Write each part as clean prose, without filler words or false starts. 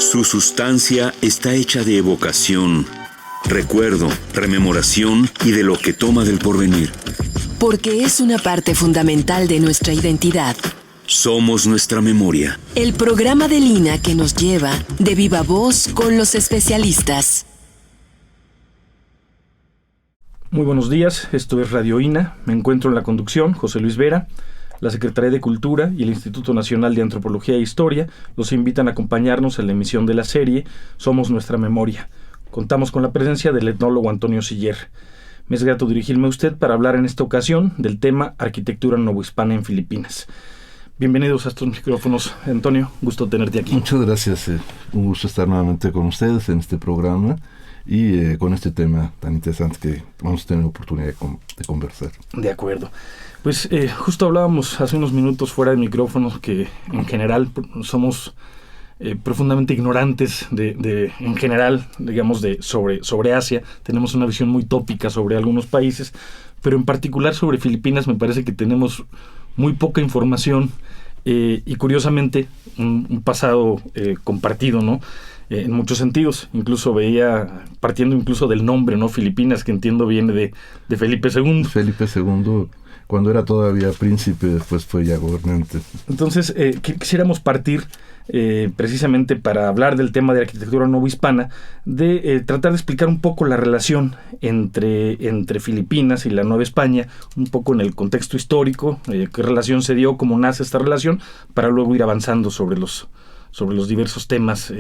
Su sustancia está hecha de evocación, recuerdo, rememoración y de lo que toma del porvenir. Porque es una parte fundamental de nuestra identidad. Somos nuestra memoria. El programa de Lina que nos lleva de viva voz con los especialistas. Muy buenos días, esto es Radio INA. Me encuentro en la conducción, José Luis Vera. La Secretaría de Cultura y el Instituto Nacional de Antropología e Historia los invitan a acompañarnos en la emisión de la serie Somos Nuestra Memoria. Contamos con la presencia del etnólogo Antonio Siller. Me es grato dirigirme a usted para hablar en esta ocasión del tema Arquitectura Novohispana en Filipinas. Bienvenidos a estos micrófonos, Antonio, gusto tenerte aquí. Muchas gracias, un gusto estar nuevamente con ustedes en este programa y con este tema tan interesante que vamos a tener oportunidad de conversar. De acuerdo. Pues justo hablábamos hace unos minutos fuera de micrófonos que en general somos profundamente ignorantes en general, digamos, sobre Asia. Tenemos una visión muy tópica sobre algunos países, pero en particular sobre Filipinas me parece que tenemos muy poca información y curiosamente un pasado compartido, ¿no? En muchos sentidos. Incluso veía, partiendo incluso del nombre, ¿no? Filipinas, que entiendo viene de Felipe II. Felipe II, cuando era todavía príncipe, después fue ya gobernante. Entonces, quisiéramos partir precisamente para hablar del tema de arquitectura novohispana, de tratar de explicar un poco la relación entre Filipinas y la Nueva España, un poco en el contexto histórico, qué relación se dio, cómo nace esta relación, para luego ir avanzando sobre los diversos temas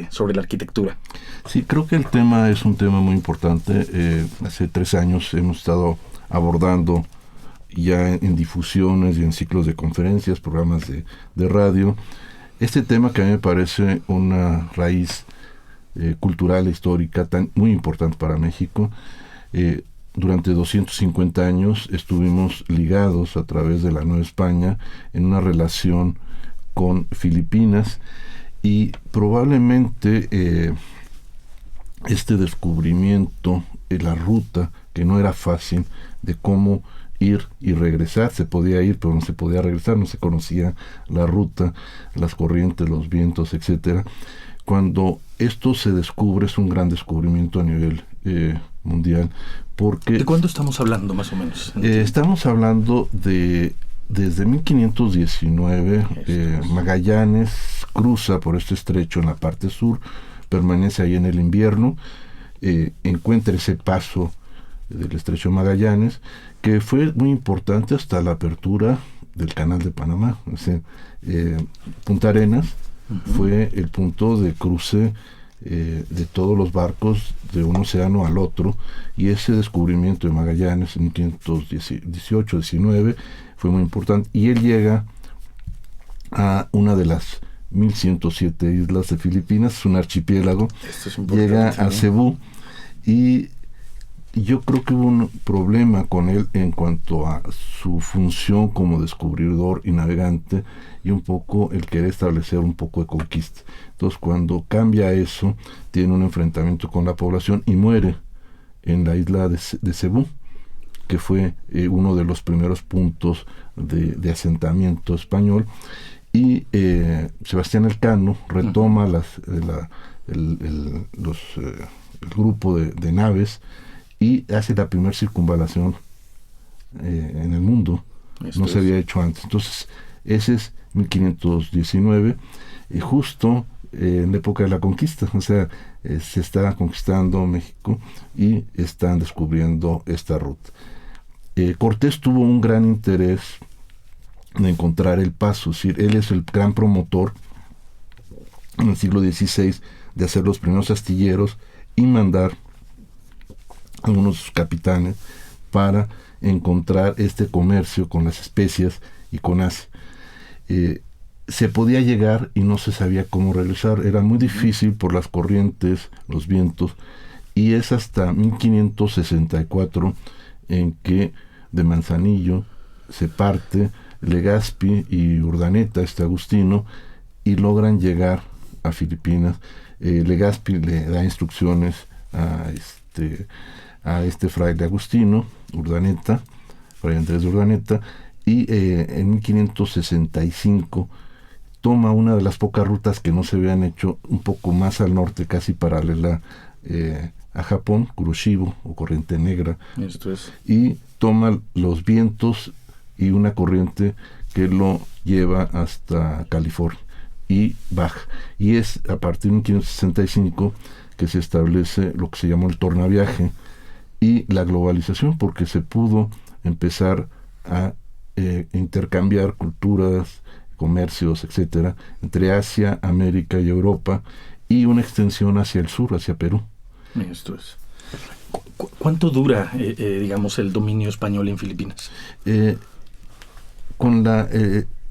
sobre la arquitectura. Sí, creo que el tema es un tema muy importante. Hace 3 años hemos estado abordando ya en difusiones y en ciclos de conferencias, programas de radio, este tema que a mí me parece una raíz cultural e histórica muy importante para México. Durante 250 años estuvimos ligados a través de la Nueva España en una relación con Filipinas y probablemente este descubrimiento, la ruta, que no era fácil, de cómo ir y regresar, se podía ir pero no se podía regresar, no se conocía la ruta, las corrientes, los vientos, etcétera. Cuando esto se descubre es un gran descubrimiento a nivel mundial, porque... ¿De cuándo estamos hablando más o menos? Estamos hablando desde 1519, Magallanes cruza por este estrecho en la parte sur, permanece ahí en el invierno, encuentra ese paso del estrecho de Magallanes, que fue muy importante hasta la apertura del canal de Panamá. O sea, Punta Arenas fue el punto de cruce de todos los barcos de un océano al otro, y ese descubrimiento de Magallanes en 1518-19 fue muy importante, y él llega a una de las 1107 islas de Filipinas, es un archipiélago, llega a Cebú, y yo creo que hubo un problema con él en cuanto a su función como descubridor y navegante, y un poco el querer establecer un poco de conquista. Entonces, cuando cambia eso, tiene un enfrentamiento con la población y muere en la isla de Cebú, que fue uno de los primeros puntos de asentamiento español, y Sebastián Elcano retoma el grupo de naves y hace la primera circunvalación en el mundo. No se había hecho antes. Entonces, ese es 1519, y justo en la época de la conquista, o sea, se está conquistando México y están descubriendo esta ruta. Cortés tuvo un gran interés de encontrar el paso, es decir, él es el gran promotor en el siglo XVI de hacer los primeros astilleros y mandar algunos de sus capitanes para encontrar este comercio con las especias y con Asia. Se podía llegar y no se sabía cómo regresar, era muy difícil por las corrientes, los vientos, y es hasta 1564 en que de Manzanillo se parte Legazpi y Urdaneta, Agustino, y logran llegar a Filipinas. Legazpi le da instrucciones a este fraile Agustino, Urdaneta, Fray Andrés de Urdaneta, y en 1565 toma una de las pocas rutas que no se habían hecho un poco más al norte, casi paralela a Japón, Kuroshibo o Corriente Negra, Esto es. y toma los vientos y una corriente que lo lleva hasta California y baja. Y es a partir de 1565 que se establece lo que se llamó el tornaviaje y la globalización, porque se pudo empezar a intercambiar culturas, comercios, etcétera, entre Asia, América y Europa, y una extensión hacia el sur, hacia Perú. Esto es. ¿Cuánto dura, digamos, el dominio español en Filipinas? Con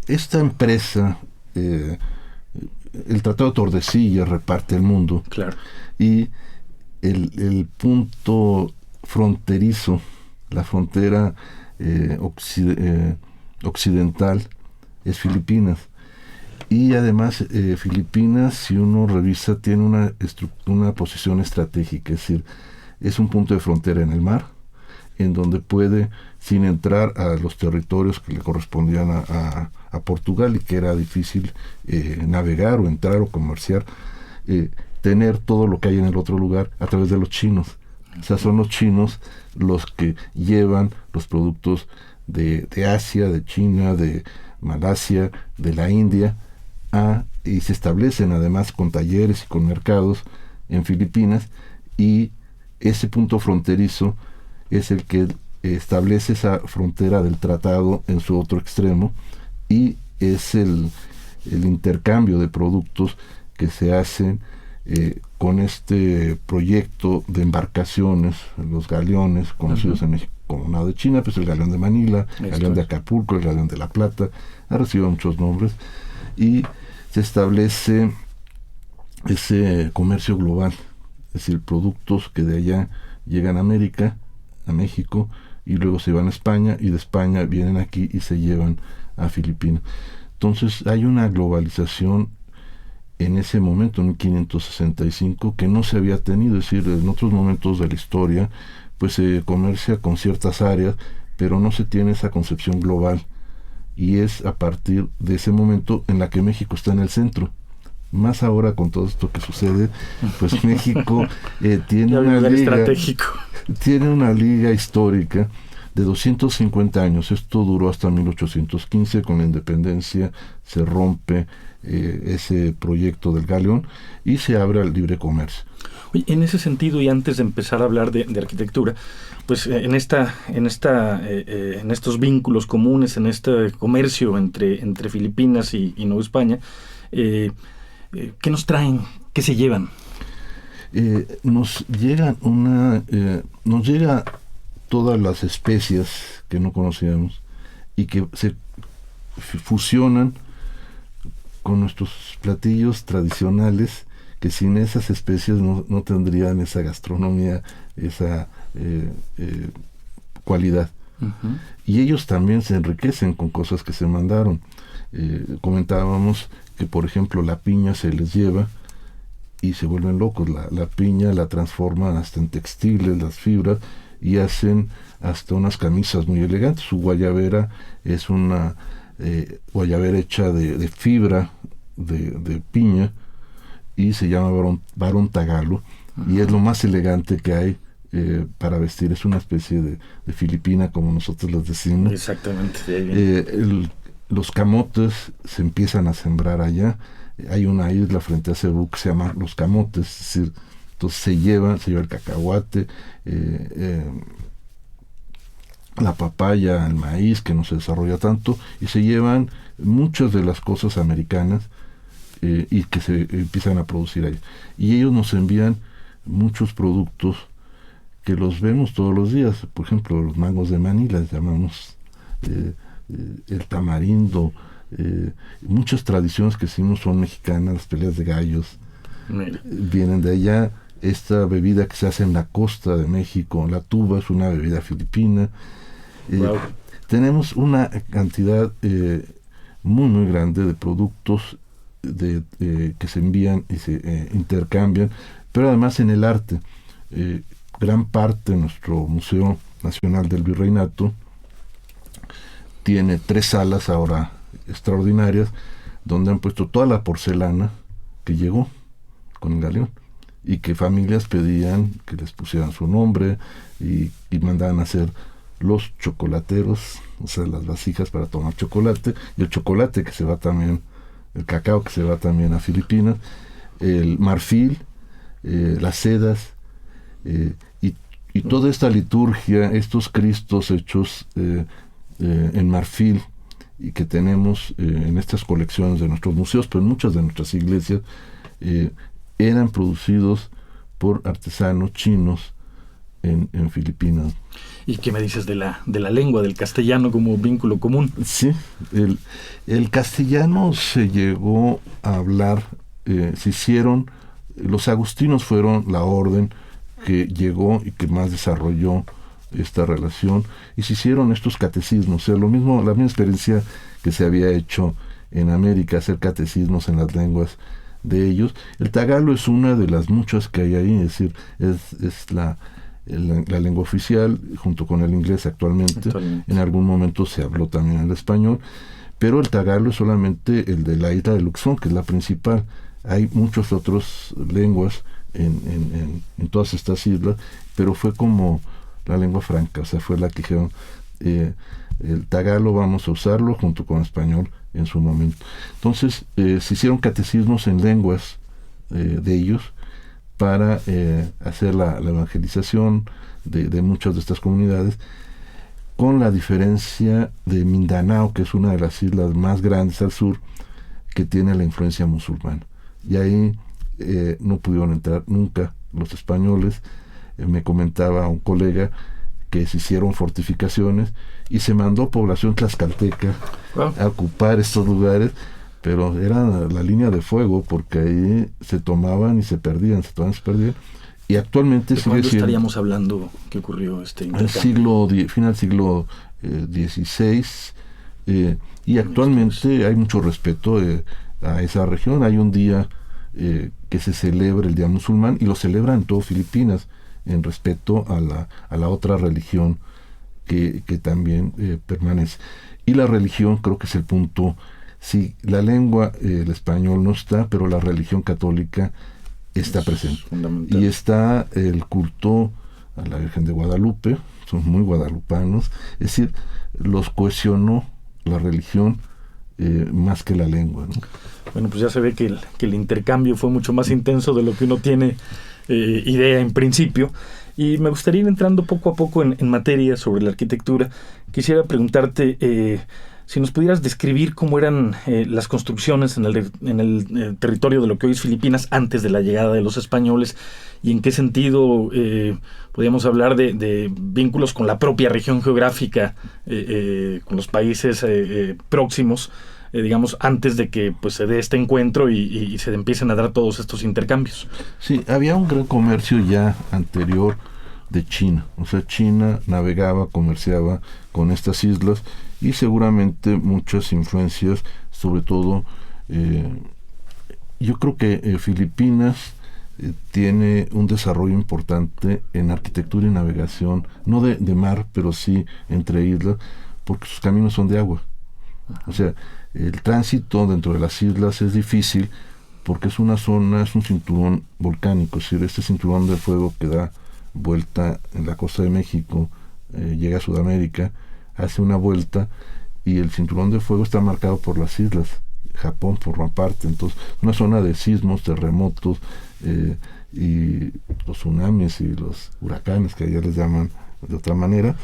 esta empresa, el Tratado de Tordesillas reparte el mundo. Claro. Y el punto fronterizo, la frontera occidental, es Filipinas. Y además Filipinas, si uno revisa, tiene una posición estratégica, es decir, es un punto de frontera en el mar, en donde puede, sin entrar a los territorios que le correspondían a Portugal y que era difícil navegar o entrar o comerciar, tener todo lo que hay en el otro lugar a través de los chinos. O sea, son los chinos los que llevan los productos de Asia, de China, de Malasia, de la India, y se establecen además con talleres y con mercados en Filipinas, y ese punto fronterizo es el que establece esa frontera del tratado en su otro extremo, y es el intercambio de productos que se hacen con este proyecto de embarcaciones, los galeones conocidos en México como nado de China, pues el galeón de Manila, el galeón de Acapulco, el galeón de La Plata, ha recibido muchos nombres, y se establece ese comercio global, es decir, productos que de allá llegan a América, a México, y luego se van a España, y de España vienen aquí y se llevan a Filipinas. Entonces hay una globalización en ese momento, en 1565, que no se había tenido. Es decir, en otros momentos de la historia pues se comercia con ciertas áreas, pero no se tiene esa concepción global, y es a partir de ese momento en la que México está en el centro. Más ahora con todo esto que sucede, pues México tiene una liga estratégico. Tiene una liga histórica de 250 años. Esto duró hasta 1815, con la independencia se rompe ese proyecto del galeón y se abre al libre comercio. Oye, en ese sentido, y antes de empezar a hablar de arquitectura, pues en estos vínculos comunes, en este comercio entre Filipinas y Nueva España, ¿qué nos traen? ¿Qué se llevan? Nos llega todas las especias que no conocíamos y que se fusionan con nuestros platillos tradicionales, que sin esas especies no tendrían esa gastronomía, esa cualidad. Uh-huh. Y ellos también se enriquecen con cosas que se mandaron. Comentábamos que, por ejemplo, la piña se les lleva y se vuelven locos. La piña la transforman hasta en textiles, las fibras, y hacen hasta unas camisas muy elegantes. Su guayabera es una guayabera hecha de fibra de piña, y se llama varón tagalo. Uh-huh. Y es lo más elegante que hay para vestir. Es una especie de filipina, como nosotros les decimos. Exactamente. Los camotes se empiezan a sembrar allá. Hay una isla frente a Cebú que se llama Los Camotes, es decir, entonces se lleva el cacahuate, la papaya, el maíz, que no se desarrolla tanto, y se llevan muchas de las cosas americanas y que se empiezan a producir ahí. Y ellos nos envían muchos productos que los vemos todos los días. Por ejemplo, los mangos de Manila, les llamamos el tamarindo, muchas tradiciones que sí no son mexicanas, las peleas de gallos vienen de allá. Esta bebida que se hace en la costa de México, la tuba, es una bebida filipina. Wow. Tenemos una cantidad muy muy grande de productos que se envían y se intercambian, pero además en el arte. Gran parte de nuestro Museo Nacional del Virreinato tiene 3 salas ahora extraordinarias, donde han puesto toda la porcelana que llegó con el galeón, y que familias pedían que les pusieran su nombre y mandaban a hacer los chocolateros, o sea, las vasijas para tomar chocolate, y el chocolate que se va también, el cacao que se va también a Filipinas, el marfil, las sedas, y toda esta liturgia, estos cristos hechos en marfil, y que tenemos en estas colecciones de nuestros museos, pero en muchas de nuestras iglesias, eran producidos por artesanos chinos en Filipinas. ¿Y qué me dices de la lengua, del castellano como vínculo común? Sí, el castellano se llegó a hablar, se hicieron, los agustinos fueron la orden que llegó y que más desarrolló esta relación, y se hicieron estos catecismos, o sea, la misma experiencia que se había hecho en América, hacer catecismos en las lenguas de ellos. El tagalo es una de las muchas que hay ahí, es decir, es la lengua oficial junto con el inglés actualmente. En algún momento se habló también el español, pero el tagalo es solamente el de la isla de Luzón, que es la principal. Hay muchas otras lenguas en todas estas islas, pero fue como la lengua franca, o sea, fue la que dijeron, el tagalo vamos a usarlo junto con el español en su momento. Entonces se hicieron catecismos en lenguas de ellos para hacer la evangelización de muchas de estas comunidades, con la diferencia de Mindanao, que es una de las islas más grandes al sur, que tiene la influencia musulmana. Y ahí no pudieron entrar nunca los españoles. Me comentaba un colega que se hicieron fortificaciones y se mandó población tlaxcalteca a ocupar estos lugares, pero era la línea de fuego, porque ahí se tomaban y se perdían, y actualmente sigue ¿Cuándo siendo, estaríamos hablando que ocurrió este intercambio? Final siglo XVI, y actualmente hay mucho respeto a esa región. Hay un día que se celebra el Día Musulmán, y lo celebran en todo Filipinas, en respeto a la otra religión que también permanece. Y la religión, creo que es el punto. Sí, la lengua, el español no está, pero la religión católica está presente. Y está el culto a la Virgen de Guadalupe, son muy guadalupanos, es decir, los cohesionó la religión más que la lengua, ¿no? Bueno, pues ya se ve que el intercambio fue mucho más intenso de lo que uno tiene idea en principio, y me gustaría ir entrando poco a poco en materia sobre la arquitectura. Quisiera preguntarte si nos pudieras describir cómo eran las construcciones en el territorio de lo que hoy es Filipinas antes de la llegada de los españoles, y en qué sentido podríamos hablar de vínculos con la propia región geográfica, con los países próximos, digamos, antes de que pues se dé este encuentro y se empiecen a dar todos estos intercambios. Sí, había un gran comercio ya anterior de China, o sea, China navegaba, comerciaba con estas islas, y seguramente muchas influencias, sobre todo, yo creo que Filipinas tiene un desarrollo importante en arquitectura y navegación, no de mar, pero sí entre islas, porque sus caminos son de agua. O sea, el tránsito dentro de las islas es difícil, porque es una zona, es un cinturón volcánico, es decir, este cinturón de fuego que da vuelta en la costa de México, llega a Sudamérica, hace una vuelta, y el cinturón de fuego está marcado por las islas. Japón forma parte, entonces una zona de sismos, terremotos, y los tsunamis y los huracanes, que allá les llaman de otra manera.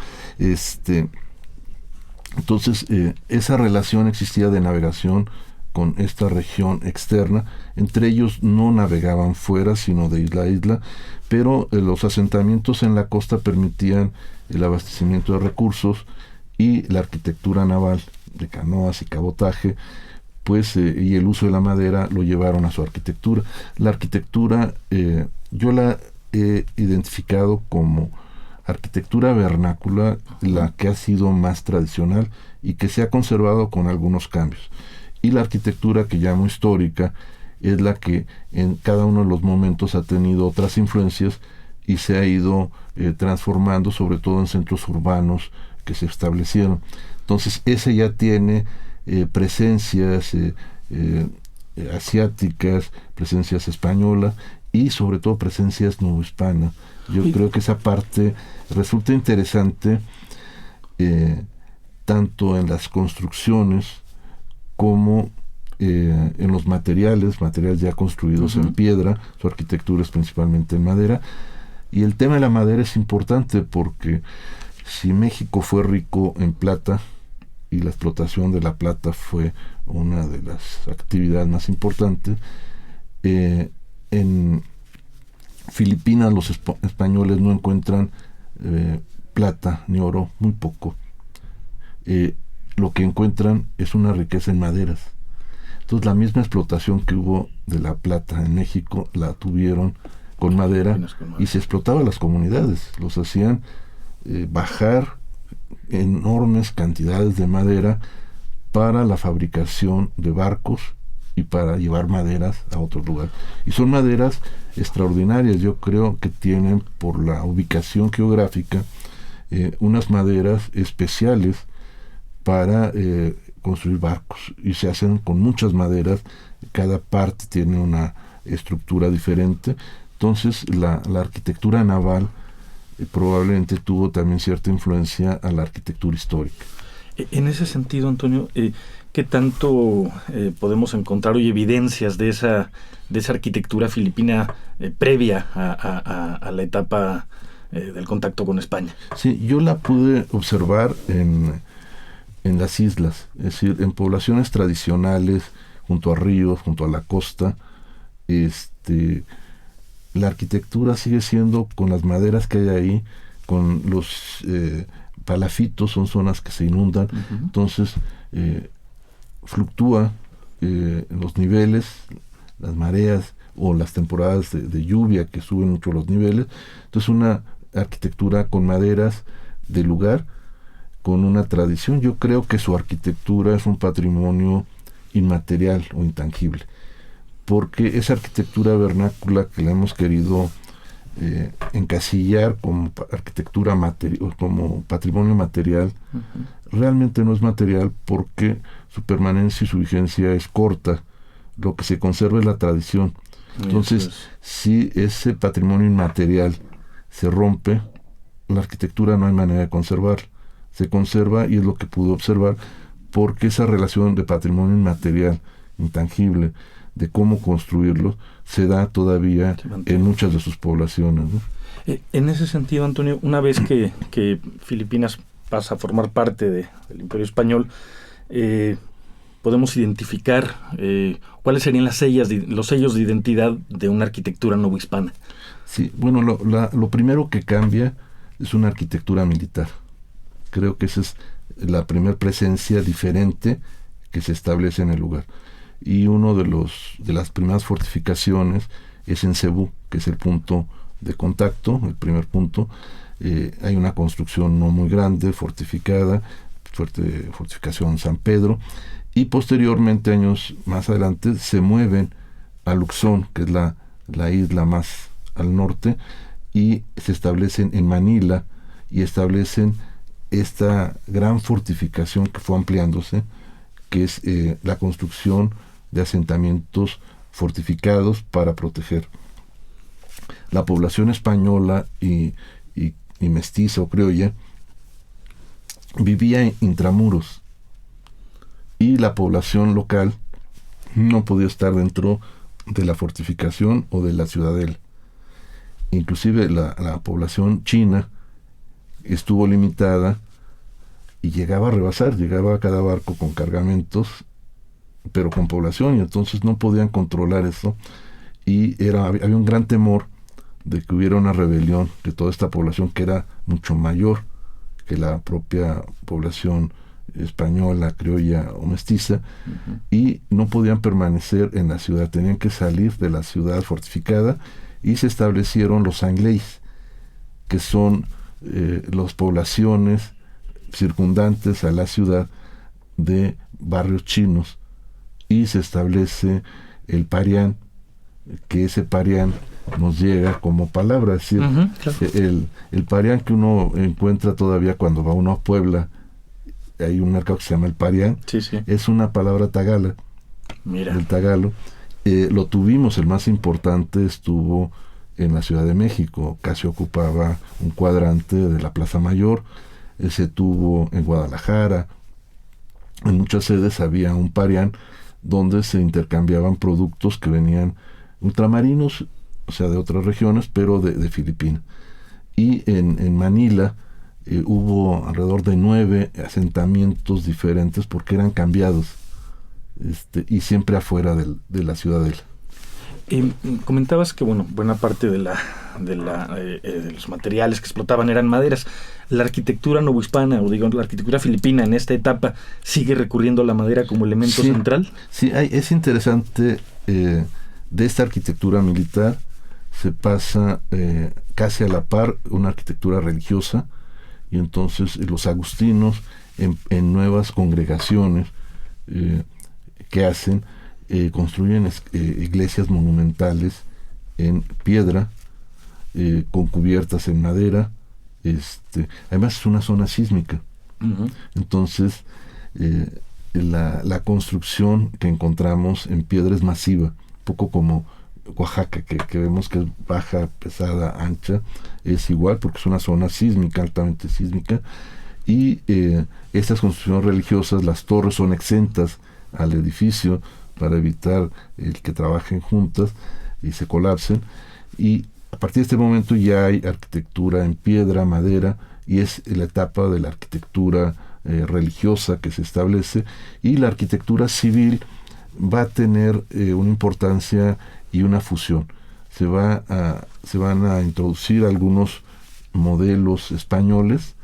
Entonces esa relación existía de navegación con esta región externa. Entre ellos no navegaban fuera, sino de isla a isla, pero los asentamientos en la costa permitían el abastecimiento de recursos, y la arquitectura naval de canoas y cabotaje, pues, y el uso de la madera lo llevaron a su arquitectura. La arquitectura yo la he identificado como arquitectura vernácula, la que ha sido más tradicional y que se ha conservado con algunos cambios. Y la arquitectura que llamo histórica es la que en cada uno de los momentos ha tenido otras influencias y se ha ido transformando, sobre todo en centros urbanos que se establecieron. Entonces ese ya tiene presencias asiáticas, presencias españolas y sobre todo presencias novohispanas. Yo creo que esa parte resulta interesante tanto en las construcciones como en los materiales ya construidos en piedra. Su arquitectura es principalmente en madera, y el tema de la madera es importante porque si México fue rico en plata y la explotación de la plata fue una de las actividades más importantes, en Filipinas los españoles no encuentran plata ni oro, muy poco. Lo que encuentran es una riqueza en maderas. Entonces la misma explotación que hubo de la plata en México la tuvieron con madera, y se explotaba a las comunidades, los hacían bajar enormes cantidades de madera para la fabricación de barcos y para llevar maderas a otro lugar. Y son maderas extraordinarias, yo creo que tienen, por la ubicación geográfica, unas maderas especiales para construir barcos, y se hacen con muchas maderas, cada parte tiene una estructura diferente. Entonces la arquitectura naval probablemente tuvo también cierta influencia a la arquitectura histórica. En ese sentido, Antonio, ¿qué tanto podemos encontrar hoy evidencias de esa arquitectura filipina previa a la etapa del contacto con España? Sí, yo la pude observar en las islas, es decir, en poblaciones tradicionales, junto a ríos, junto a la costa. La arquitectura sigue siendo con las maderas que hay ahí, con los palafitos, son zonas que se inundan, entonces fluctúa los niveles, las mareas o las temporadas de lluvia que suben mucho los niveles. Entonces una arquitectura con maderas de lugar, con una tradición. Yo creo que su arquitectura es un patrimonio inmaterial o intangible, porque esa arquitectura vernácula que la hemos querido encasillar como arquitectura como patrimonio material, realmente no es material, porque su permanencia y su vigencia es corta. Lo que se conserva es la tradición. Entonces, si ese patrimonio inmaterial se rompe, la arquitectura no hay manera de conservarla. Se conserva, y es lo que pudo observar, porque esa relación de patrimonio inmaterial, intangible, de cómo construirlo, se da todavía en muchas de sus poblaciones, ¿no? En ese sentido, Antonio, una vez que Filipinas pasa a formar parte del Imperio Español, podemos identificar cuáles serían los sellos de identidad de una arquitectura novohispana. Sí, bueno, lo primero que cambia es una arquitectura militar. Creo que esa es la primera presencia diferente que se establece en el lugar. Y uno de las primeras fortificaciones es en Cebú, que es el punto de contacto, el primer punto. Hay una construcción no muy grande, fortificada, fortificación San Pedro, y posteriormente, años más adelante, se mueven a Luzón, que es la isla más al norte, y se establecen en Manila, y establecen esta gran fortificación que fue ampliándose, que es la construcción de asentamientos fortificados para proteger. La población española y mestiza o criolla vivía en intramuros, y la población local no podía estar dentro de la fortificación o de la ciudadela. Inclusive la población china estuvo limitada y llegaba a rebasar, llegaba a cada barco con cargamentos, pero con población, y entonces no podían controlar eso, y había un gran temor de que hubiera una rebelión de toda esta población, que era mucho mayor que la propia población española, criolla o mestiza, y no podían permanecer en la ciudad, tenían que salir de la ciudad fortificada, y se establecieron los angleis, que son las poblaciones circundantes a la ciudad de barrios chinos, y se establece el parián, que ese parián nos llega como palabra, es decir, claro. el parián que uno encuentra todavía cuando va uno a Puebla, hay un mercado que se llama el parián, es una palabra tagala Mira. del Tagalo. Lo tuvimos, el más importante estuvo en la Ciudad de México, casi ocupaba un cuadrante de la Plaza Mayor. Se tuvo en Guadalajara. En muchas sedes había un parián donde se intercambiaban productos que venían ultramarinos, o sea, de otras regiones, pero de Filipinas. Y en Manila hubo alrededor de 9 asentamientos diferentes porque eran cambiados, y siempre afuera de la ciudadela. Comentabas que buena parte de los materiales que explotaban eran maderas. La arquitectura novohispana, o digamos la arquitectura filipina en esta etapa, ¿sigue recurriendo a la madera como elemento central? Sí, es interesante. De esta arquitectura militar se pasa casi a la par una arquitectura religiosa, y entonces los agustinos en nuevas congregaciones que hacen, construyen iglesias monumentales en piedra, con cubiertas en madera. Además es una zona sísmica. Uh-huh. Entonces la construcción que encontramos en piedra es masiva, un poco como Oaxaca, que vemos que es baja, pesada, ancha. Es igual porque es una zona sísmica, altamente sísmica. Y estas construcciones religiosas, las torres son exentas al edificio para evitar el que trabajen juntas y se colapsen. Y a partir de este momento ya hay arquitectura en piedra, madera, y es la etapa de la arquitectura religiosa que se establece, y la arquitectura civil va a tener una importancia y una fusión. Se van a introducir algunos modelos españoles,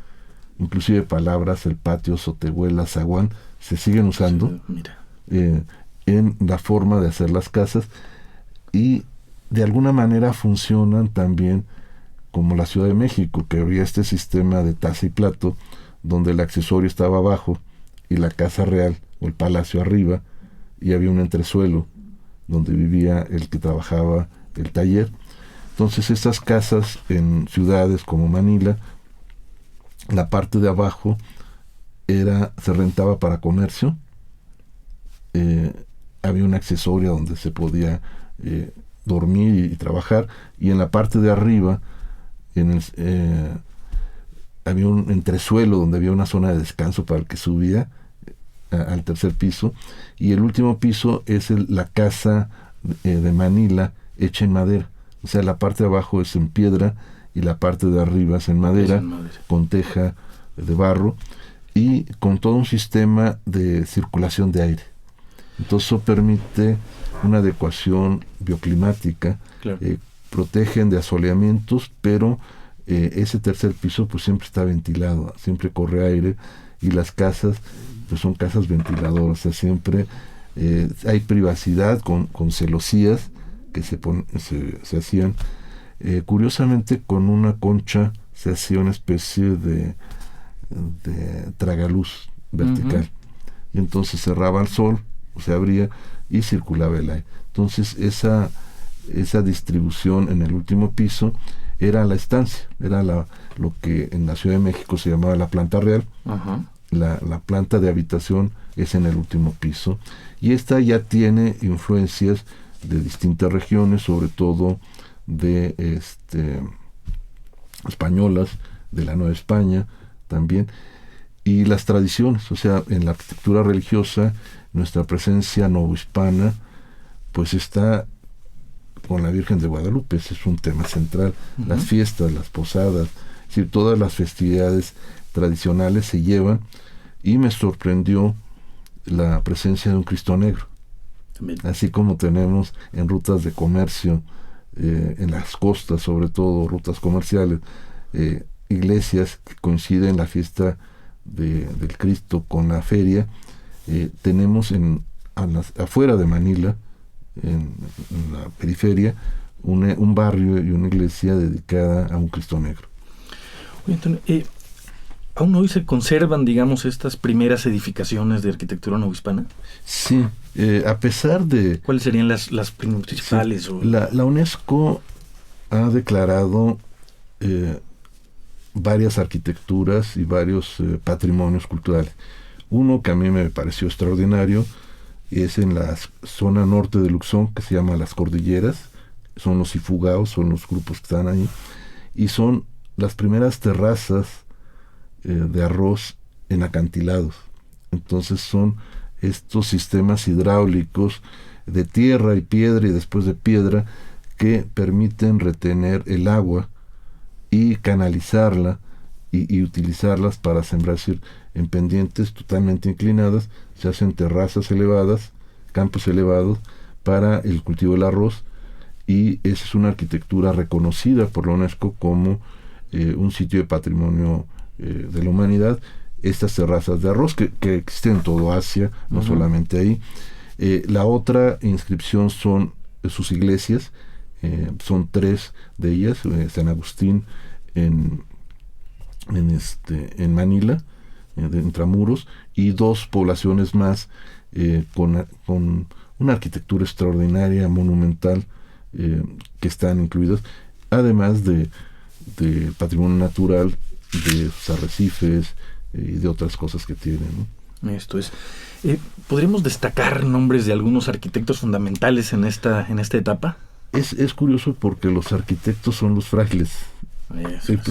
inclusive palabras, el patio, sotehuela, zaguán, se siguen usando en la forma de hacer las casas, y de alguna manera funcionan también como la Ciudad de México, que había este sistema de taza y plato, donde el accesorio estaba abajo y la casa real o el palacio arriba, y había un entresuelo donde vivía el que trabajaba el taller. Entonces estas casas en ciudades como Manila, la parte de abajo se rentaba para comercio, había un accesorio donde se podía dormir y trabajar, y en la parte de arriba había un entresuelo donde había una zona de descanso para el que subía al tercer piso, y el último piso es la casa de Manila hecha en madera. O sea, la parte de abajo es en piedra y la parte de arriba es en madera, con teja de barro y con todo un sistema de circulación de aire. Entonces eso permite una adecuación bioclimática. Claro. Protegen de asoleamientos, pero ese tercer piso pues siempre está ventilado, siempre corre aire, y las casas pues son casas ventiladoras. O sea, siempre hay privacidad con celosías que se hacían. Curiosamente, con una concha se hacía una especie de tragaluz vertical. Uh-huh. Y entonces cerraba el sol, se abría y circulaba el aire. Entonces esa distribución en el último piso era la estancia, era lo que en la Ciudad de México se llamaba la planta real. Uh-huh. La planta de habitación es en el último piso, y esta ya tiene influencias de distintas regiones, sobre todo de españolas, de la Nueva España también, y las tradiciones. O sea, en la arquitectura religiosa nuestra presencia novohispana pues está con la Virgen de Guadalupe. Ese es un tema central. Uh-huh. Las fiestas, las posadas, es decir, todas las festividades tradicionales se llevan, y me sorprendió la presencia de un Cristo Negro. También. Así como tenemos en rutas de comercio, en las costas, sobre todo rutas comerciales, iglesias que coinciden la fiesta del Cristo con la feria. Tenemos afuera de Manila, en la periferia, un barrio y una iglesia dedicada a un Cristo Negro. Oye, Antonio, ¿aún hoy se conservan, digamos, estas primeras edificaciones de arquitectura novohispana? Sí, a pesar de... ¿Cuáles serían las principales? Sí, la UNESCO ha declarado varias arquitecturas y varios patrimonios culturales. Uno que a mí me pareció extraordinario es en la zona norte de Luxón, que se llama las Cordilleras. Son los Ifugaos, son los grupos que están ahí, y son las primeras terrazas de arroz en acantilados. Entonces son estos sistemas hidráulicos de tierra y piedra y después de piedra que permiten retener el agua y canalizarla y utilizarlas para sembrar. Es decir, en pendientes totalmente inclinadas se hacen terrazas elevadas, campos elevados para el cultivo del arroz, y esa es una arquitectura reconocida por la UNESCO como un sitio de patrimonio de la humanidad. Estas terrazas de arroz que existen en todo Asia, no solamente ahí. La otra inscripción son sus iglesias, son 3 de ellas, San Agustín en Manila, de Intramuros, y 2 poblaciones más con una arquitectura extraordinaria, monumental, que están incluidas, además de patrimonio natural, de sus arrecifes y de otras cosas que tienen, ¿no? Esto es. ¿Podríamos destacar nombres de algunos arquitectos fundamentales en esta etapa? Es curioso porque los arquitectos son los frailes.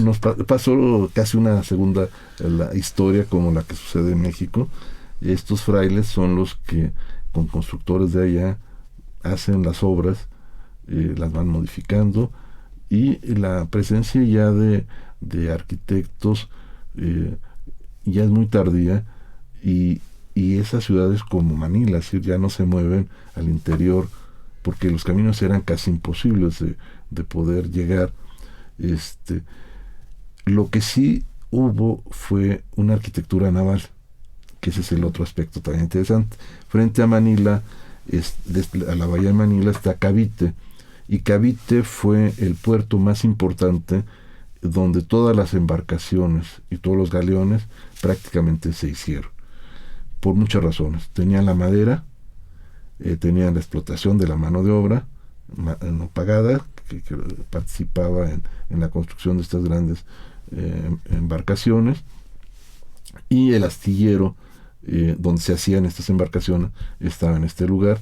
Nos pasó casi una segunda la historia como la que sucede en México. Estos frailes son los que con constructores de allá hacen las obras, las van modificando, y la presencia ya de arquitectos ya es muy tardía, y esas ciudades como Manila, es decir, ya no se mueven al interior porque los caminos eran casi imposibles de poder llegar. Lo que sí hubo fue una arquitectura naval, que ese es el otro aspecto también interesante. Frente a Manila, a la bahía de Manila, está Cavite, y Cavite fue el puerto más importante donde todas las embarcaciones y todos los galeones prácticamente se hicieron, por muchas razones. Tenían la madera, tenían la explotación de la mano de obra no pagada, que participaba en la construcción de estas grandes embarcaciones, y el astillero donde se hacían estas embarcaciones estaba en este lugar,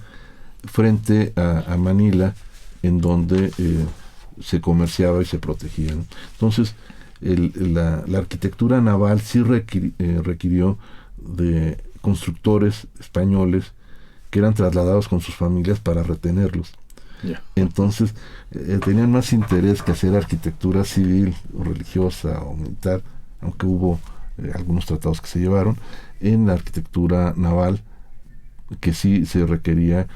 frente a Manila, en donde se comerciaba y se protegía, ¿no? Entonces, la arquitectura naval sí requirió de constructores españoles que eran trasladados con sus familias para retenerlos. Yeah. Entonces, tenían más interés que hacer arquitectura civil o religiosa o militar, aunque hubo algunos tratados que se llevaron, en la arquitectura naval, que sí se requería.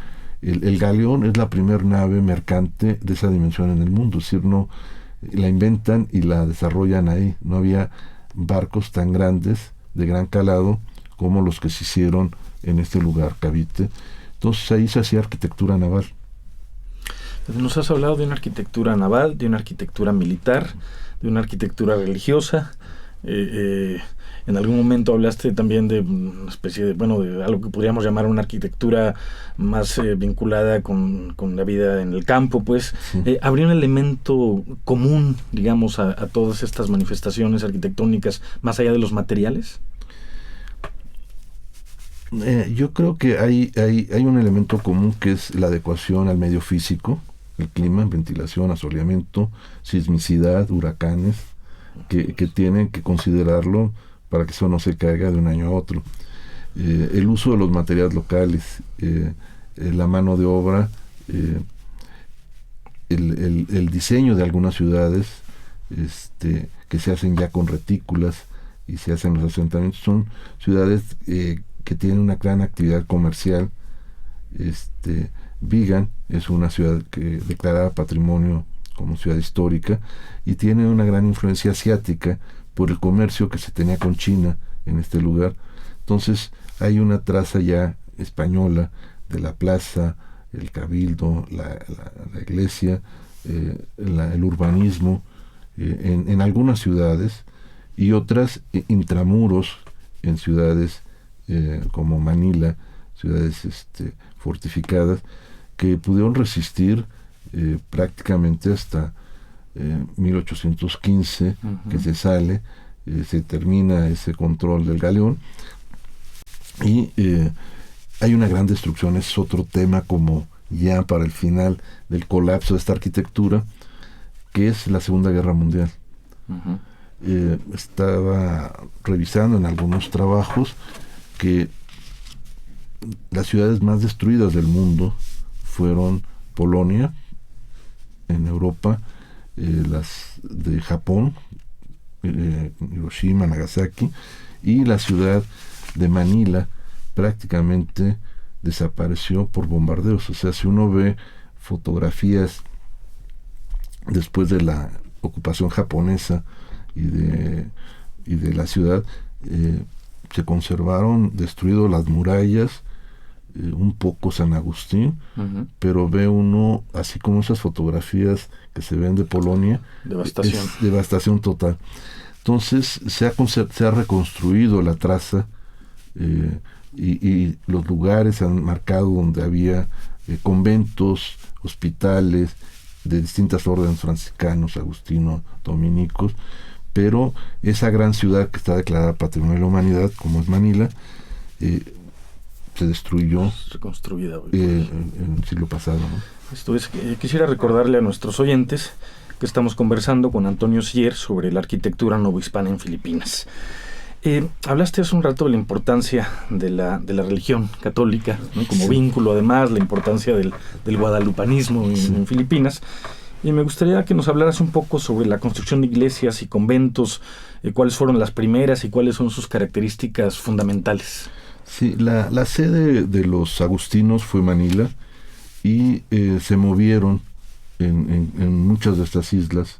El galeón es la primera nave mercante de esa dimensión en el mundo, es decir, no la inventan y la desarrollan ahí. No había barcos tan grandes, de gran calado, como los que se hicieron en este lugar, Cavite. Entonces ahí se hacía arquitectura naval. Nos has hablado de una arquitectura naval, de una arquitectura militar, de una arquitectura religiosa. En algún momento hablaste también de una especie de algo que podríamos llamar una arquitectura más vinculada con la vida en el campo, pues. Sí. ¿Habría un elemento común, digamos, a todas estas manifestaciones arquitectónicas, más allá de los materiales? Yo creo que hay un elemento común, que es la adecuación al medio físico, el clima, ventilación, asoleamiento, sismicidad, huracanes, que tienen que considerarlo para que eso no se caiga de un año a otro. El uso de los materiales locales, la mano de obra, el diseño de algunas ciudades que se hacen ya con retículas y se hacen los asentamientos, son ciudades que tienen una gran actividad comercial. Vigan es una ciudad que declarada patrimonio como ciudad histórica, y tiene una gran influencia asiática por el comercio que se tenía con China en este lugar. Entonces hay una traza ya española de la plaza, el cabildo, la iglesia, el urbanismo en algunas ciudades, y otras intramuros en ciudades como Manila, ciudades fortificadas, que pudieron resistir prácticamente hasta 1815, que se sale, se termina ese control del galeón, y Hay una gran destrucción, es otro tema como ya para el final del colapso de esta arquitectura, que es la Segunda Guerra Mundial. Estaba revisando en algunos trabajos que las ciudades más destruidas del mundo fueron Polonia, en Europa, las de Japón, Hiroshima, Nagasaki, y la ciudad de Manila prácticamente desapareció por bombardeos. O sea, si uno ve fotografías después de la ocupación japonesa y de la ciudad, se conservaron destruidas las murallas, un poco San Agustín, pero ve uno, así como esas fotografías que se ven de Polonia, devastación. Es devastación total. Entonces se ha reconstruido la traza, y los lugares se han marcado donde había conventos, hospitales de distintas órdenes, franciscanos, agustinos, dominicos, pero esa gran ciudad que está declarada Patrimonio de la Humanidad, como es Manila, se destruyó, reconstruida en el siglo pasado, ¿no? Esto es, quisiera recordarle a nuestros oyentes que estamos conversando con Antonio Siller sobre la arquitectura novohispana en Filipinas. Hablaste hace un rato de la importancia de la religión católica, ¿no? Como vínculo, además, la importancia del guadalupanismo en Filipinas. Y me gustaría que nos hablaras un poco sobre la construcción de iglesias y conventos, cuáles fueron las primeras y cuáles son sus características fundamentales. Sí, la sede de los agustinos fue Manila, y se movieron en muchas de estas islas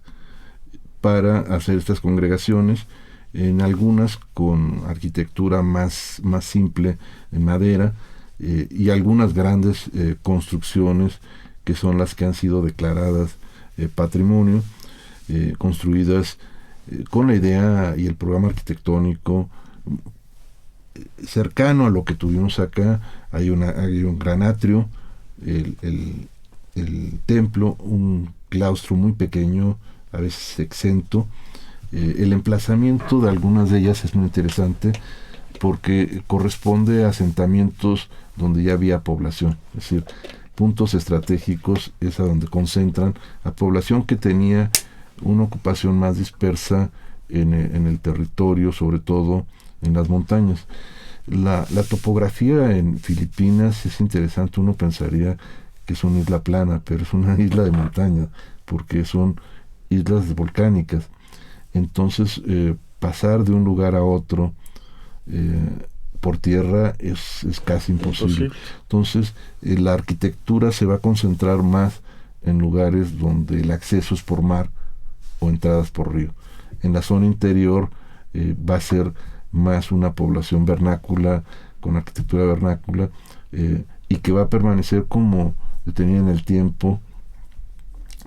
para hacer estas congregaciones, en algunas con arquitectura más simple en madera, y algunas grandes construcciones que son las que han sido declaradas patrimonio, construidas con la idea y el programa arquitectónico cercano a lo que tuvimos acá. Hay un gran atrio, el templo, un claustro muy pequeño, a veces exento. El emplazamiento de algunas de ellas es muy interesante porque corresponde a asentamientos donde ya había población, es decir, puntos estratégicos es a donde concentran a población que tenía una ocupación más dispersa en el territorio, sobre todo en las montañas. La topografía en Filipinas es interesante. Uno pensaría que es una isla plana, pero es una isla de montaña, porque son islas volcánicas. Entonces, pasar de un lugar a otro por tierra es casi imposible. Entonces, la arquitectura se va a concentrar más en lugares donde el acceso es por mar o entradas por río. En la zona interior va a ser más una población vernácula, con arquitectura vernácula, y que va a permanecer como tenía en el tiempo,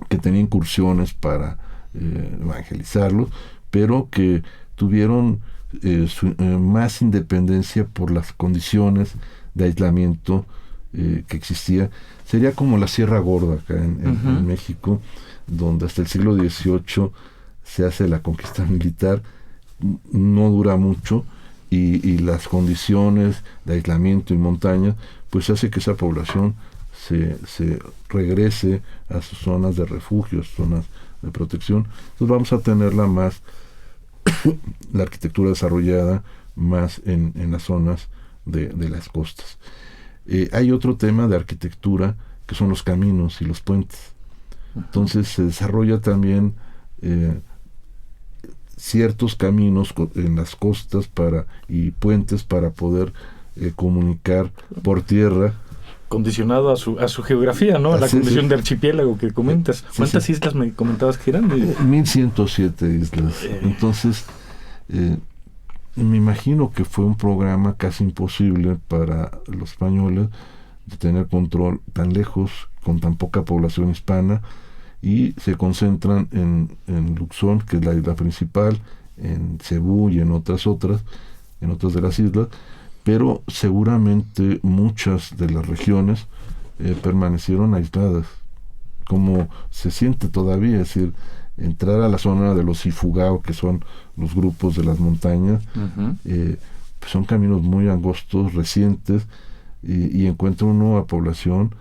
que tenía incursiones para evangelizarlos, pero que tuvieron más independencia por las condiciones de aislamiento que existía. Sería como la Sierra Gorda acá en México, donde hasta el siglo XVIII se hace la conquista militar, no dura mucho, y las condiciones de aislamiento y montaña pues hace que esa población se regrese a sus zonas de refugio, zonas de protección. Entonces vamos a tenerla más la arquitectura desarrollada más en las zonas de las costas. Hay otro tema de arquitectura que son los caminos y los puentes. Entonces se desarrolla también ciertos caminos en las costas y puentes para poder comunicar por tierra. Condicionado a su geografía, ¿no? A la condición de archipiélago que comentas. ¿Cuántas islas me comentabas que eran? 1107 islas. Entonces, me imagino que fue un programa casi imposible para los españoles de tener control tan lejos, con tan poca población hispana, y se concentran en Luzón, que es la isla principal, en Cebú y en otras de las islas, pero seguramente muchas de las regiones permanecieron aisladas, como se siente todavía. Es decir, entrar a la zona de los Ifugao, que son los grupos de las montañas, pues son caminos muy angostos, recientes, y encuentra una nueva población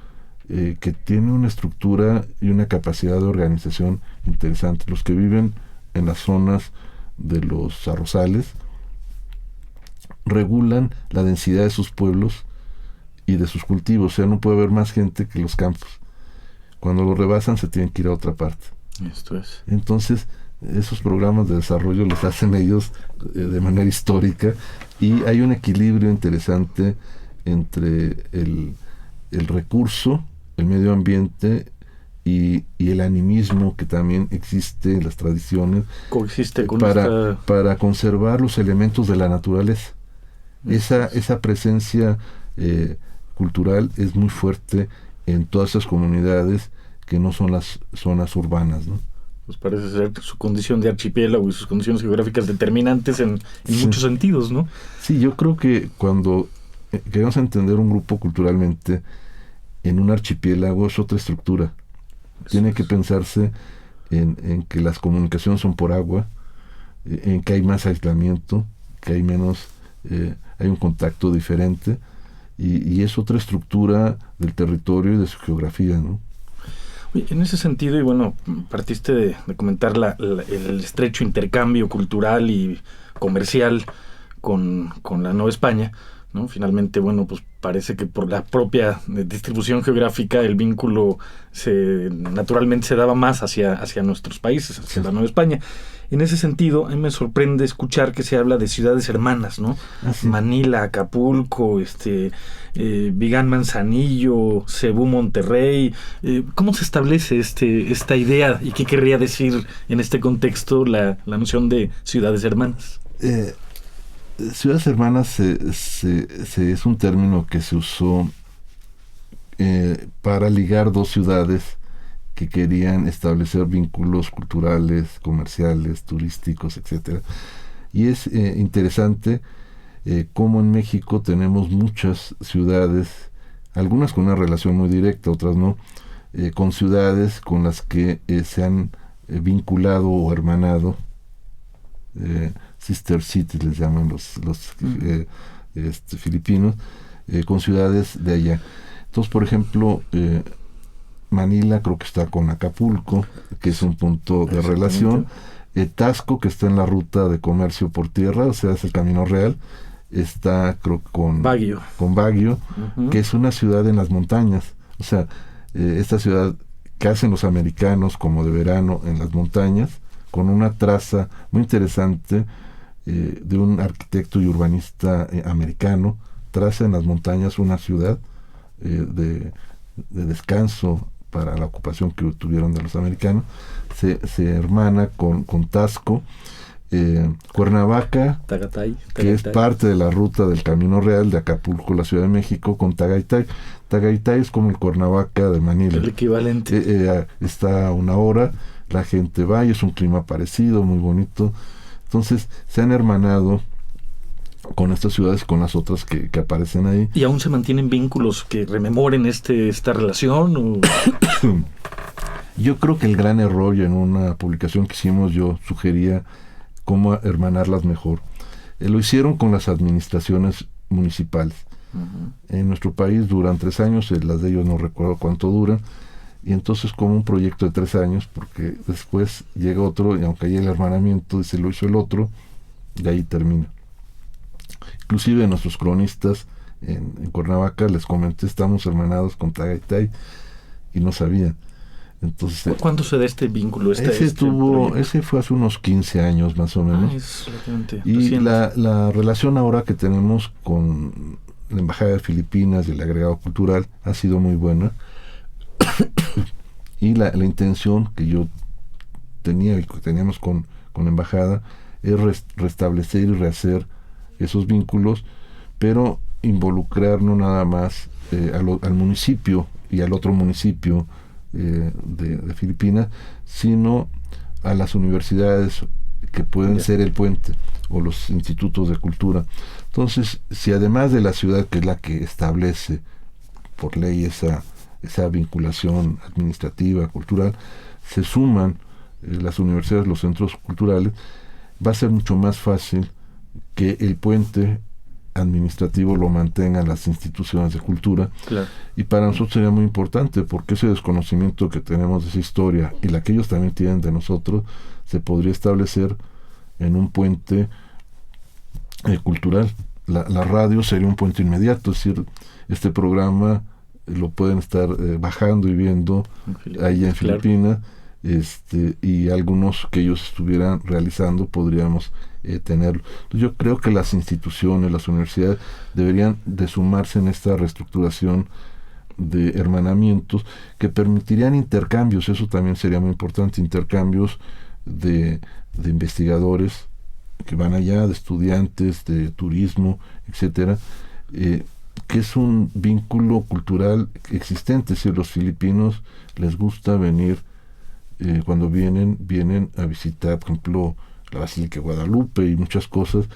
que tiene una estructura y una capacidad de organización interesante. Los que viven en las zonas de los arrozales regulan la densidad de sus pueblos y de sus cultivos, o sea, no puede haber más gente que los campos. Cuando lo rebasan se tienen que ir a otra parte. Esto es. Entonces, esos programas de desarrollo los hacen ellos de manera histórica, y hay un equilibrio interesante entre el recurso, el medio ambiente y el animismo que también existe en las tradiciones, Coexiste con para conservar los elementos de la naturaleza. Esa presencia cultural es muy fuerte en todas esas comunidades que no son las zonas urbanas, ¿no? Pues parece ser su condición de archipiélago y sus condiciones geográficas determinantes en muchos sentidos, ¿no? Sí, yo creo que cuando queremos entender un grupo culturalmente en un archipiélago es otra estructura. Tiene que pensarse en que las comunicaciones son por agua, en que hay más aislamiento, que hay menos, hay un contacto diferente, y es otra estructura del territorio y de su geografía, ¿no? En ese sentido, y bueno, partiste de comentar el estrecho intercambio cultural y comercial con la Nueva España, ¿no? Finalmente, bueno, pues parece que por la propia distribución geográfica el vínculo naturalmente se daba más hacia nuestros países, hacia la Nueva España. En ese sentido, a mí me sorprende escuchar que se habla de ciudades hermanas, ¿no? Sí. Manila, Acapulco, Vigán, Manzanillo, Cebú, Monterrey. ¿Cómo se establece esta idea y qué querría decir en este contexto la noción de ciudades hermanas? Ciudades hermanas es un término que se usó para ligar dos ciudades que querían establecer vínculos culturales, comerciales, turísticos, etcétera. Y es interesante cómo en México tenemos muchas ciudades, algunas con una relación muy directa, otras no, con ciudades con las que se han vinculado o hermanado, sister cities les llaman los filipinos, con ciudades de allá. Entonces, por ejemplo, Manila creo que está con Acapulco, que es un punto de relación. Taxco, que está en la ruta de comercio por tierra, o sea, es el Camino Real, está creo con Baguio, que es una ciudad en las montañas. O sea, esta ciudad que hacen los americanos como de verano en las montañas, con una traza muy interesante de un arquitecto y urbanista americano, traza en las montañas una ciudad de descanso para la ocupación que tuvieron de los americanos. Se hermana con Taxco. Cuernavaca, Tagaytay, que es parte de la ruta del Camino Real de Acapulco, la Ciudad de México, con Tagaytay. Tagaytay es como el Cuernavaca de Manila. El equivalente. Está a una hora, la gente va y es un clima parecido, muy bonito. Entonces se han hermanado con estas ciudades, con las otras que aparecen ahí. ¿Y aún se mantienen vínculos que rememoren esta relación? ¿O? Yo creo que el gran error, y en una publicación que hicimos yo sugería cómo hermanarlas mejor. Lo hicieron con las administraciones municipales. Uh-huh. En nuestro país duran 3 años, las de ellos no recuerdo cuánto duran, y entonces como un proyecto de 3 años, porque después llega otro, y aunque hay el hermanamiento, y se lo hizo el otro, y ahí termina. Inclusive nuestros cronistas en Cuernavaca les comenté, estamos hermanados con Tagaytay, y no sabían. Entonces, ¿cuándo se da este vínculo? Ese fue hace unos 15 años más o menos. Es relativamente y reciente. la relación ahora que tenemos con la Embajada de Filipinas y el agregado cultural ha sido muy buena. Y la intención que yo tenía y que teníamos con la Embajada es restablecer y rehacer esos vínculos, pero involucrar no nada más al municipio y al otro municipio de Filipinas, sino a las universidades que pueden ser el puente, o los institutos de cultura. Entonces, si además de la ciudad, que es la que establece por ley esa vinculación administrativa, cultural, se suman las universidades, los centros culturales, va a ser mucho más fácil que el puente administrativo lo mantengan las instituciones de cultura. Claro. Y para nosotros sería muy importante, porque ese desconocimiento que tenemos de esa historia y la que ellos también tienen de nosotros, se podría establecer en un puente cultural. La radio sería un puente inmediato, es decir, este programa lo pueden estar bajando y viendo allá en Filipinas, y algunos que ellos estuvieran realizando podríamos tenerlo. Entonces yo creo que las instituciones, las universidades deberían de sumarse en esta reestructuración de hermanamientos que permitirían intercambios. Eso también sería muy importante, intercambios de investigadores que van allá, de estudiantes, de turismo, etcétera, que es un vínculo cultural existente. Si los filipinos les gusta venir, cuando vienen a visitar, por ejemplo, la Basílica de Guadalupe y muchas cosas,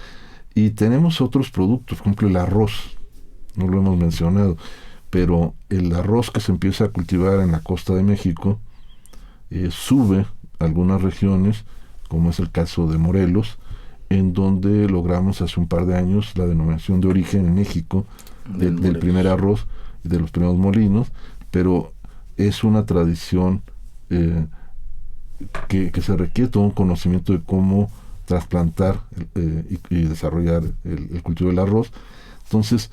y tenemos otros productos, por ejemplo el arroz, no lo hemos mencionado, pero el arroz que se empieza a cultivar en la costa de México sube a algunas regiones, como es el caso de Morelos, en donde logramos hace un par de años la denominación de origen en México del primer arroz y de los primeros molinos, pero es una tradición que se requiere todo un conocimiento de cómo trasplantar y desarrollar el cultivo del arroz. Entonces,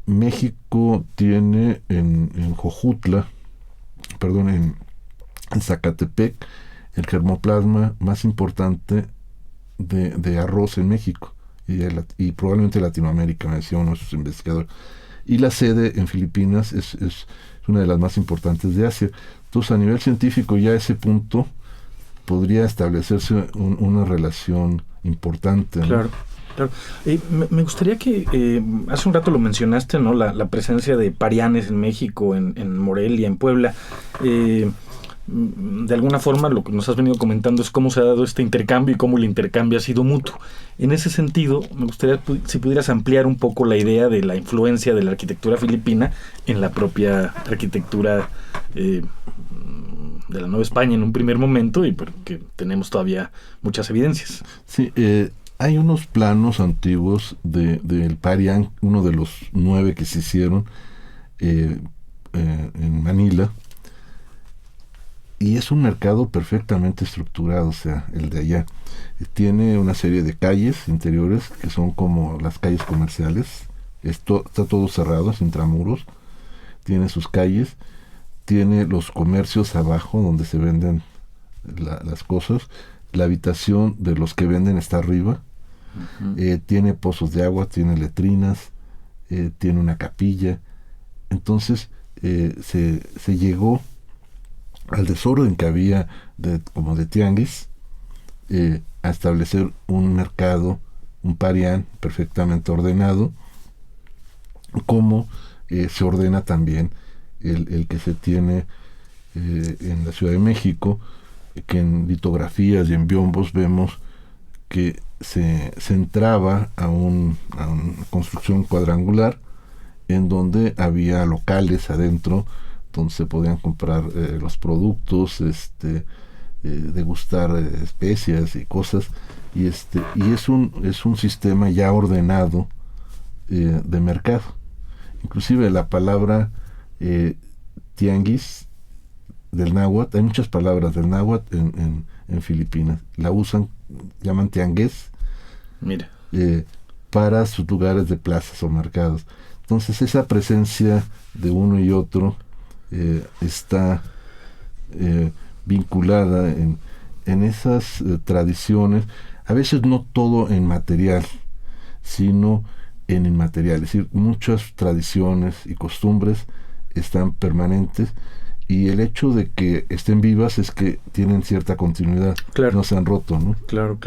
México tiene en Jojutla, en Zacatepec, el germoplasma más importante de arroz en México y probablemente Latinoamérica, me decía uno de sus investigadores. Y la sede en Filipinas es una de las más importantes de Asia. Entonces, a nivel científico, ya a ese punto podría establecerse una relación importante, ¿no? Claro. Me gustaría que, hace un rato lo mencionaste, ¿no? La presencia de parianes en México, en Morelia, en Puebla. De alguna forma lo que nos has venido comentando es cómo se ha dado este intercambio y cómo el intercambio ha sido mutuo. En ese sentido, me gustaría si pudieras ampliar un poco la idea de la influencia de la arquitectura filipina en la propia arquitectura de la Nueva España en un primer momento, y porque tenemos todavía muchas evidencias. Sí, hay unos planos antiguos del Parián, uno de los 9 que se hicieron en Manila, y es un mercado perfectamente estructurado, o sea, el de allá. Tiene una serie de calles interiores que son como las calles comerciales. Está todo cerrado, sin intramuros. Tiene sus calles. Tiene los comercios abajo donde se venden las cosas. La habitación de los que venden está arriba. Uh-huh. Tiene pozos de agua, tiene letrinas, tiene una capilla. Entonces se llegó al desorden que había como de tianguis, a establecer un mercado, un parián perfectamente ordenado, como se ordena también el que se tiene en la Ciudad de México, que en litografías y en biombos vemos que se entraba a una construcción cuadrangular en donde había locales adentro donde se podían comprar los productos, degustar especias y cosas, y es un sistema ya ordenado de mercado. Inclusive la palabra tianguis del náhuatl, hay muchas palabras del náhuatl en Filipinas, la usan, llaman tiangués. Mira. Para sus lugares de plazas o mercados. Entonces esa presencia de uno y otro está vinculada en esas tradiciones, a veces no todo en material, sino en inmaterial. Es decir, muchas tradiciones y costumbres están permanentes, y el hecho de que estén vivas es que tienen cierta continuidad. Claro. No se han roto, ¿no? Claro.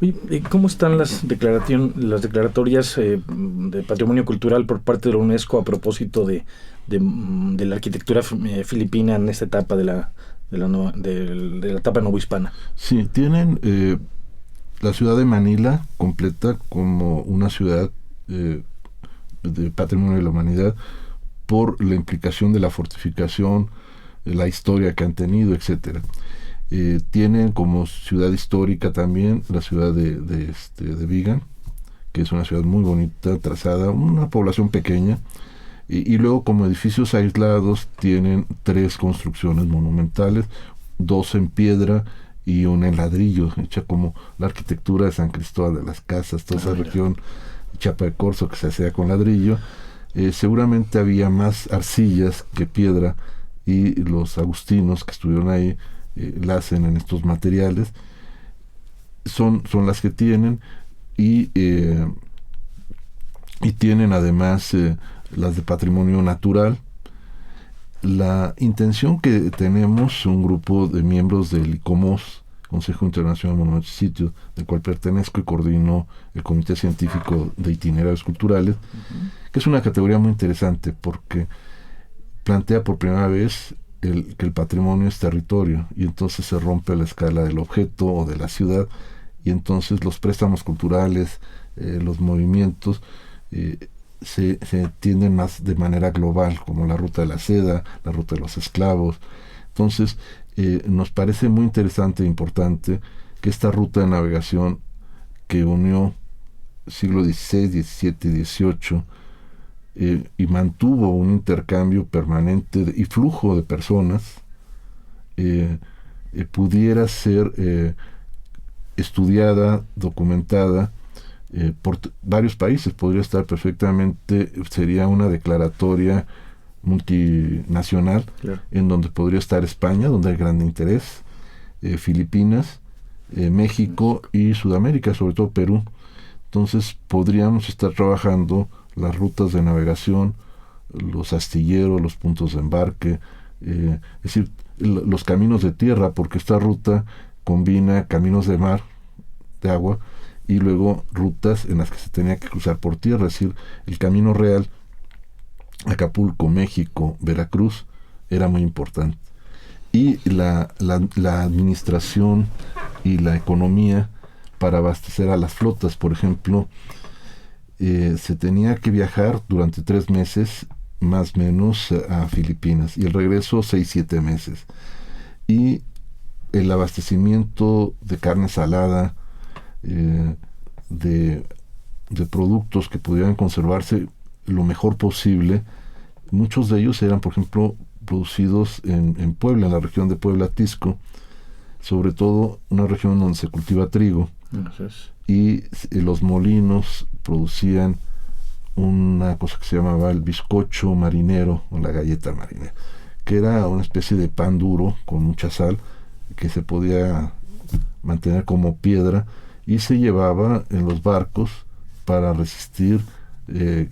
Oye, ¿cómo están las declaratorias de patrimonio cultural por parte de la UNESCO a propósito de la arquitectura filipina en esta etapa de la etapa novohispana? Sí, tienen la ciudad de Manila completa como una ciudad de patrimonio de la humanidad por la implicación de la fortificación, la historia que han tenido, etcétera. Tienen como ciudad histórica también la ciudad de Vigan, que es una ciudad muy bonita, trazada, una población pequeña, y luego como edificios aislados tienen 3 construcciones monumentales, 2 en piedra y una en ladrillo, hecha como la arquitectura de San Cristóbal de las Casas, toda esa región Chiapa de Corzo que se hacía con ladrillo. Seguramente había más arcillas que piedra, y los agustinos que estuvieron ahí la hacen en estos materiales. Son las que tienen, y tienen además las de patrimonio natural. La intención que tenemos, un grupo de miembros del ICOMOS, Consejo Internacional de Monumentos y Sitios, del cual pertenezco y coordino el Comité Científico de Itinerarios Culturales, que es una categoría muy interesante porque plantea por primera vez que el patrimonio es territorio, y entonces se rompe la escala del objeto o de la ciudad, y entonces los préstamos culturales, los movimientos, se entienden más de manera global, como la ruta de la seda, la ruta de los esclavos. Entonces, nos parece muy interesante e importante que esta ruta de navegación que unió siglo XVI, XVII y XVIII, y mantuvo un intercambio permanente y flujo de personas, pudiera ser estudiada, documentada por varios países. Podría estar perfectamente, sería una declaratoria multinacional, claro, en donde podría estar España, donde hay gran interés, Filipinas, México y Sudamérica, sobre todo Perú. Entonces podríamos estar trabajando las rutas de navegación, los astilleros, los puntos de embarque, es decir, los caminos de tierra, porque esta ruta combina caminos de mar, de agua, y luego rutas en las que se tenía que cruzar por tierra, es decir, el camino real Acapulco, México, Veracruz era muy importante. Y la administración y la economía para abastecer a las flotas, por ejemplo, se tenía que viajar durante 3 meses más o menos a Filipinas, y el regreso 6-7 meses. Y el abastecimiento de carne salada, de productos que pudieran conservarse lo mejor posible, muchos de ellos eran, por ejemplo, producidos en Puebla, en la región de Puebla-Tisco, sobre todo una región donde se cultiva trigo. Entonces, y los molinos producían una cosa que se llamaba el bizcocho marinero, o la galleta marinera, que era una especie de pan duro con mucha sal que se podía mantener como piedra, y se llevaba en los barcos para resistir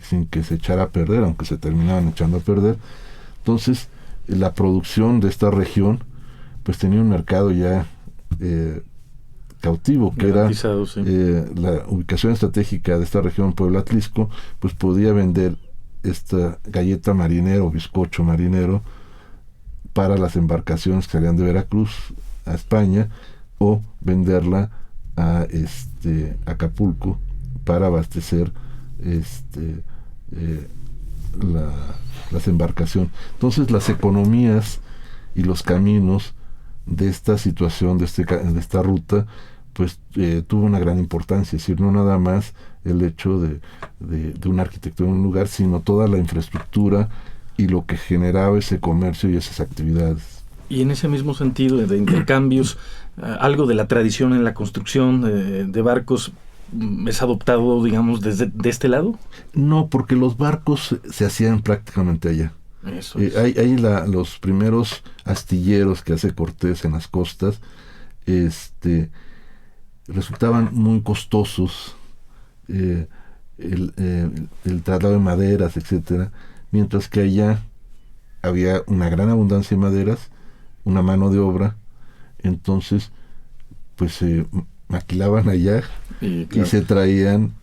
sin que se echara a perder, aunque se terminaban echando a perder. Entonces la producción de esta región pues tenía un mercado ya cautivo, que era sí, la ubicación estratégica de esta región, Puebla-Tlisco, pues podía vender esta galleta marinera o bizcocho marinero para las embarcaciones que salían de Veracruz a España, o venderla a Acapulco para abastecer las embarcaciones. Entonces las economías y los caminos de esta situación, de esta ruta, pues tuvo una gran importancia. Es decir, no nada más el hecho de una arquitectura en un lugar, sino toda la infraestructura y lo que generaba ese comercio y esas actividades. Y en ese mismo sentido de intercambios, algo de la tradición en la construcción de barcos es adoptado, digamos, de este lado. No, porque los barcos se hacían prácticamente allá. Eso es. Hay los primeros astilleros que hace Cortés en las costas, resultaban muy costosos, el traslado de maderas, etcétera, mientras que allá había una gran abundancia de maderas, una mano de obra. Entonces pues se maquilaban allá y se traían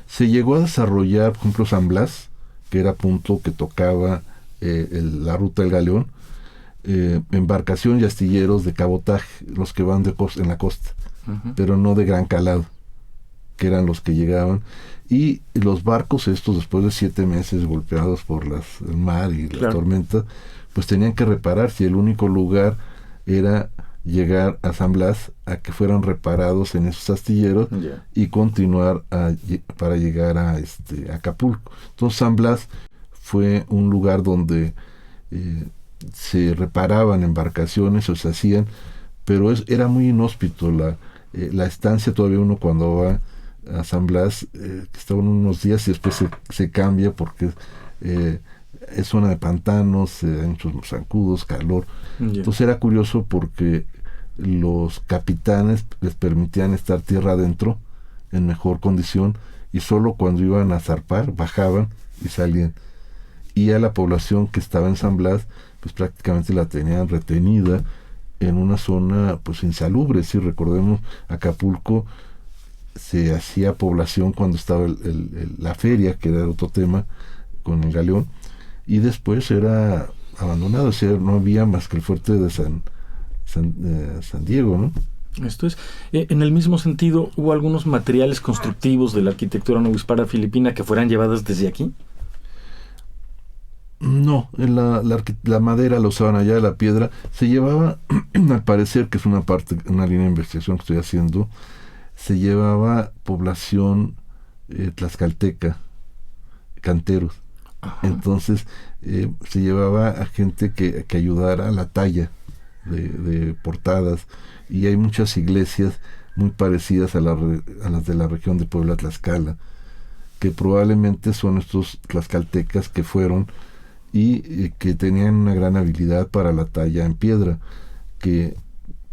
se llegó a desarrollar, por ejemplo, San Blas, que era punto que tocaba la ruta del Galeón, embarcación y astilleros de cabotaje, los que van en la costa, pero no de gran calado, que eran los que llegaban. Y los barcos estos, después de 7 meses golpeados por el mar y la tormenta, pues tenían que reparar, si el único lugar era llegar a San Blas, a que fueran reparados en esos astilleros y continuar para llegar a Acapulco. Entonces San Blas fue un lugar donde se reparaban embarcaciones o se hacían, pero era muy inhóspito la estancia. Todavía uno cuando va a San Blas, que estaban unos días y después se cambia porque es zona de pantanos, hay muchos zancudos, calor. Entonces era curioso porque los capitanes les permitían estar tierra adentro en mejor condición, y solo cuando iban a zarpar bajaban y salían, y a la población que estaba en San Blas pues prácticamente la tenían retenida en una zona pues insalubre. Si recordemos, Acapulco se hacía población cuando estaba la feria, que era otro tema con el galeón, y después era abandonado. O sea, no había más que el fuerte de San Diego, ¿no? Esto es, en el mismo sentido, ¿hubo algunos materiales constructivos de la arquitectura novohispana filipina que fueran llevadas desde aquí? No, la madera la usaban allá, la piedra se llevaba, al parecer, que es una línea de investigación que estoy haciendo, se llevaba población tlaxcalteca, canteros. Ajá. Entonces se llevaba a gente que ayudara a la talla de portadas, y hay muchas iglesias muy parecidas a las de la región de Puebla, Tlaxcala, que probablemente son estos tlaxcaltecas que fueron y que tenían una gran habilidad para la talla en piedra, que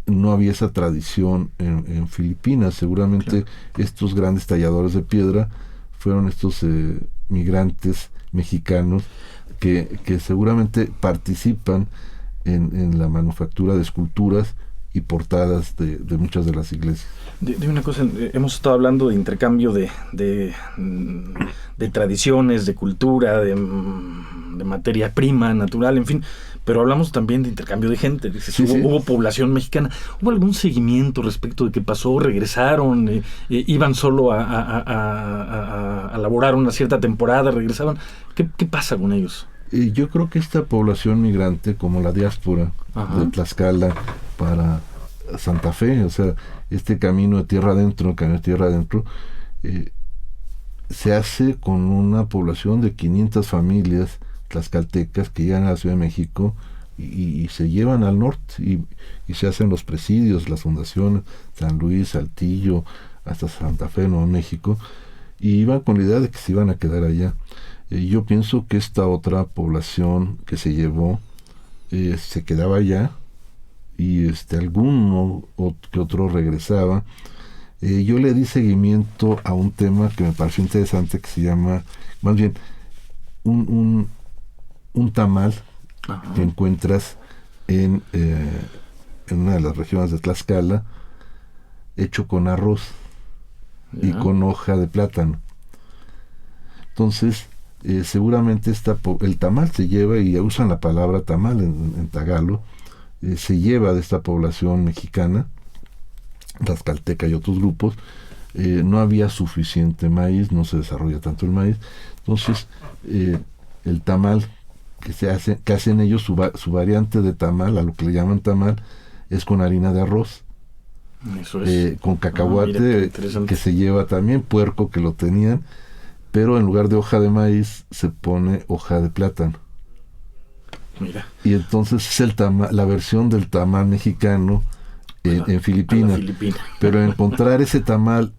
no había esa tradición en Filipinas. Seguramente estos grandes talladores de piedra fueron estos migrantes mexicanos que seguramente participan en la manufactura de esculturas y portadas de muchas de las iglesias. Dime una cosa, hemos estado hablando de intercambio de tradiciones, de cultura, de materia prima natural, en fin, pero hablamos también de intercambio de gente. Hubo población mexicana. ¿Hubo algún seguimiento respecto de qué pasó? ¿Regresaron? ¿Iban solo a laborar una cierta temporada? ¿Regresaban? ¿Qué pasa con ellos? Yo creo que esta población migrante, como la diáspora de Tlaxcala para Santa Fe, o sea, este camino de tierra adentro, se hace con una población de 500 familias tlaxcaltecas que llegan a la Ciudad de México y se llevan al norte y se hacen los presidios, las fundaciones, San Luis, Saltillo, hasta Santa Fe, Nuevo México, y iban con la idea de que se iban a quedar allá. Yo pienso que esta otra población que se llevó se quedaba allá, y alguno que otro regresaba. Yo le di seguimiento a un tema que me pareció interesante, que se llama, más bien, un tamal que encuentras en una de las regiones de Tlaxcala, hecho con arroz y con hoja de plátano. Entonces, seguramente el tamal se lleva, y usan la palabra tamal en tagalo, se lleva de esta población mexicana, tlaxcalteca y otros grupos. No había suficiente maíz, no se desarrolla tanto el maíz. Entonces, el tamal que hacen ellos, su variante de tamal, a lo que le llaman tamal, es con harina de arroz. Eso es. Con cacahuate, que se lleva también, puerco que lo tenían, pero en lugar de hoja de maíz se pone hoja de plátano. Mira. Y entonces es la versión del tamal mexicano en Filipinas. Pero encontrar ese tamal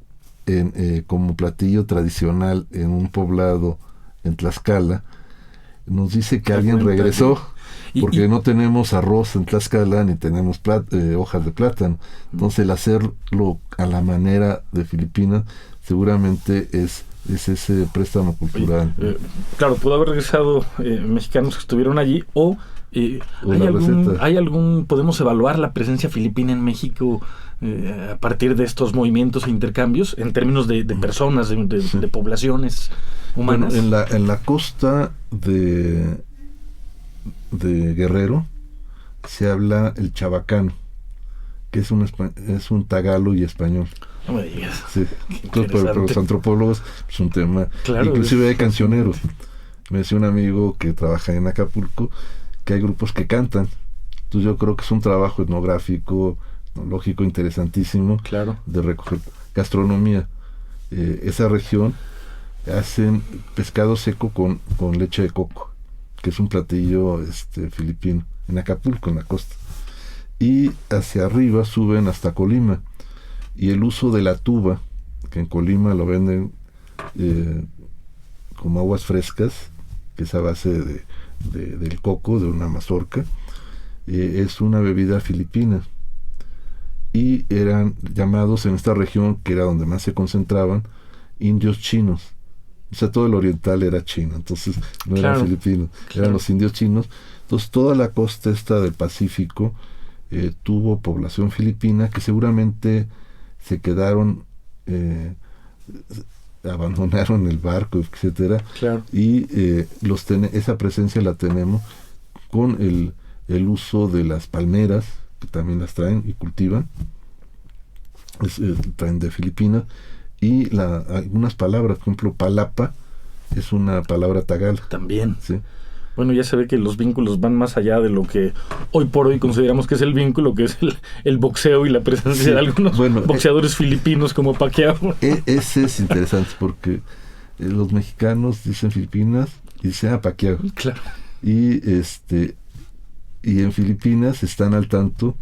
como platillo tradicional en un poblado en Tlaxcala, nos dice que alguien regresó, porque no tenemos arroz en Tlaxcala ni tenemos hojas de plátano. Entonces el hacerlo a la manera de Filipinas seguramente es ese préstamo cultural. Claro, pudo haber regresado mexicanos que estuvieron allí, o ¿hay algún podemos evaluar la presencia filipina en México a partir de estos movimientos e intercambios en términos de personas, de poblaciones humanas? Bueno, en la costa de Guerrero se habla el chabacano, que es un tagalo y español. No me digas. Sí. Entonces, para los antropólogos es un tema. Claro, inclusive hay cancioneros. Me decía un amigo que trabaja en Acapulco que hay grupos que cantan Entonces yo creo que es un trabajo etnográfico, etnológico interesantísimo, Claro. de recoger gastronomía. Esa región hacen pescado seco con leche de coco, que es un platillo filipino, en Acapulco, en la costa. Y hacia arriba suben hasta Colima, y el uso de la tuba, que en Colima lo venden como aguas frescas, que es a base del coco, de una mazorca, es una bebida filipina, y eran llamados en esta región, que era donde más se concentraban, indios chinos. O sea, todo el oriental era chino, entonces no Claro, eran filipinos, claro. eran los indios chinos. Entonces toda la costa esta del Pacífico tuvo población filipina, que seguramente se quedaron, abandonaron el barco, etcétera, Claro. y esa presencia la tenemos con el uso de las palmeras, que también las traen y cultivan, traen de Filipinas, y algunas palabras, por ejemplo, palapa es una palabra tagala. También. ¿Sí? Bueno, ya se ve que los vínculos van más allá de lo que hoy por hoy consideramos que es el vínculo, que es el boxeo y la presencia Sí, de algunos boxeadores filipinos como Pacquiao. Ese es interesante porque los mexicanos dicen Filipinas y dicen Pacquiao. Claro. Y en Filipinas están al tanto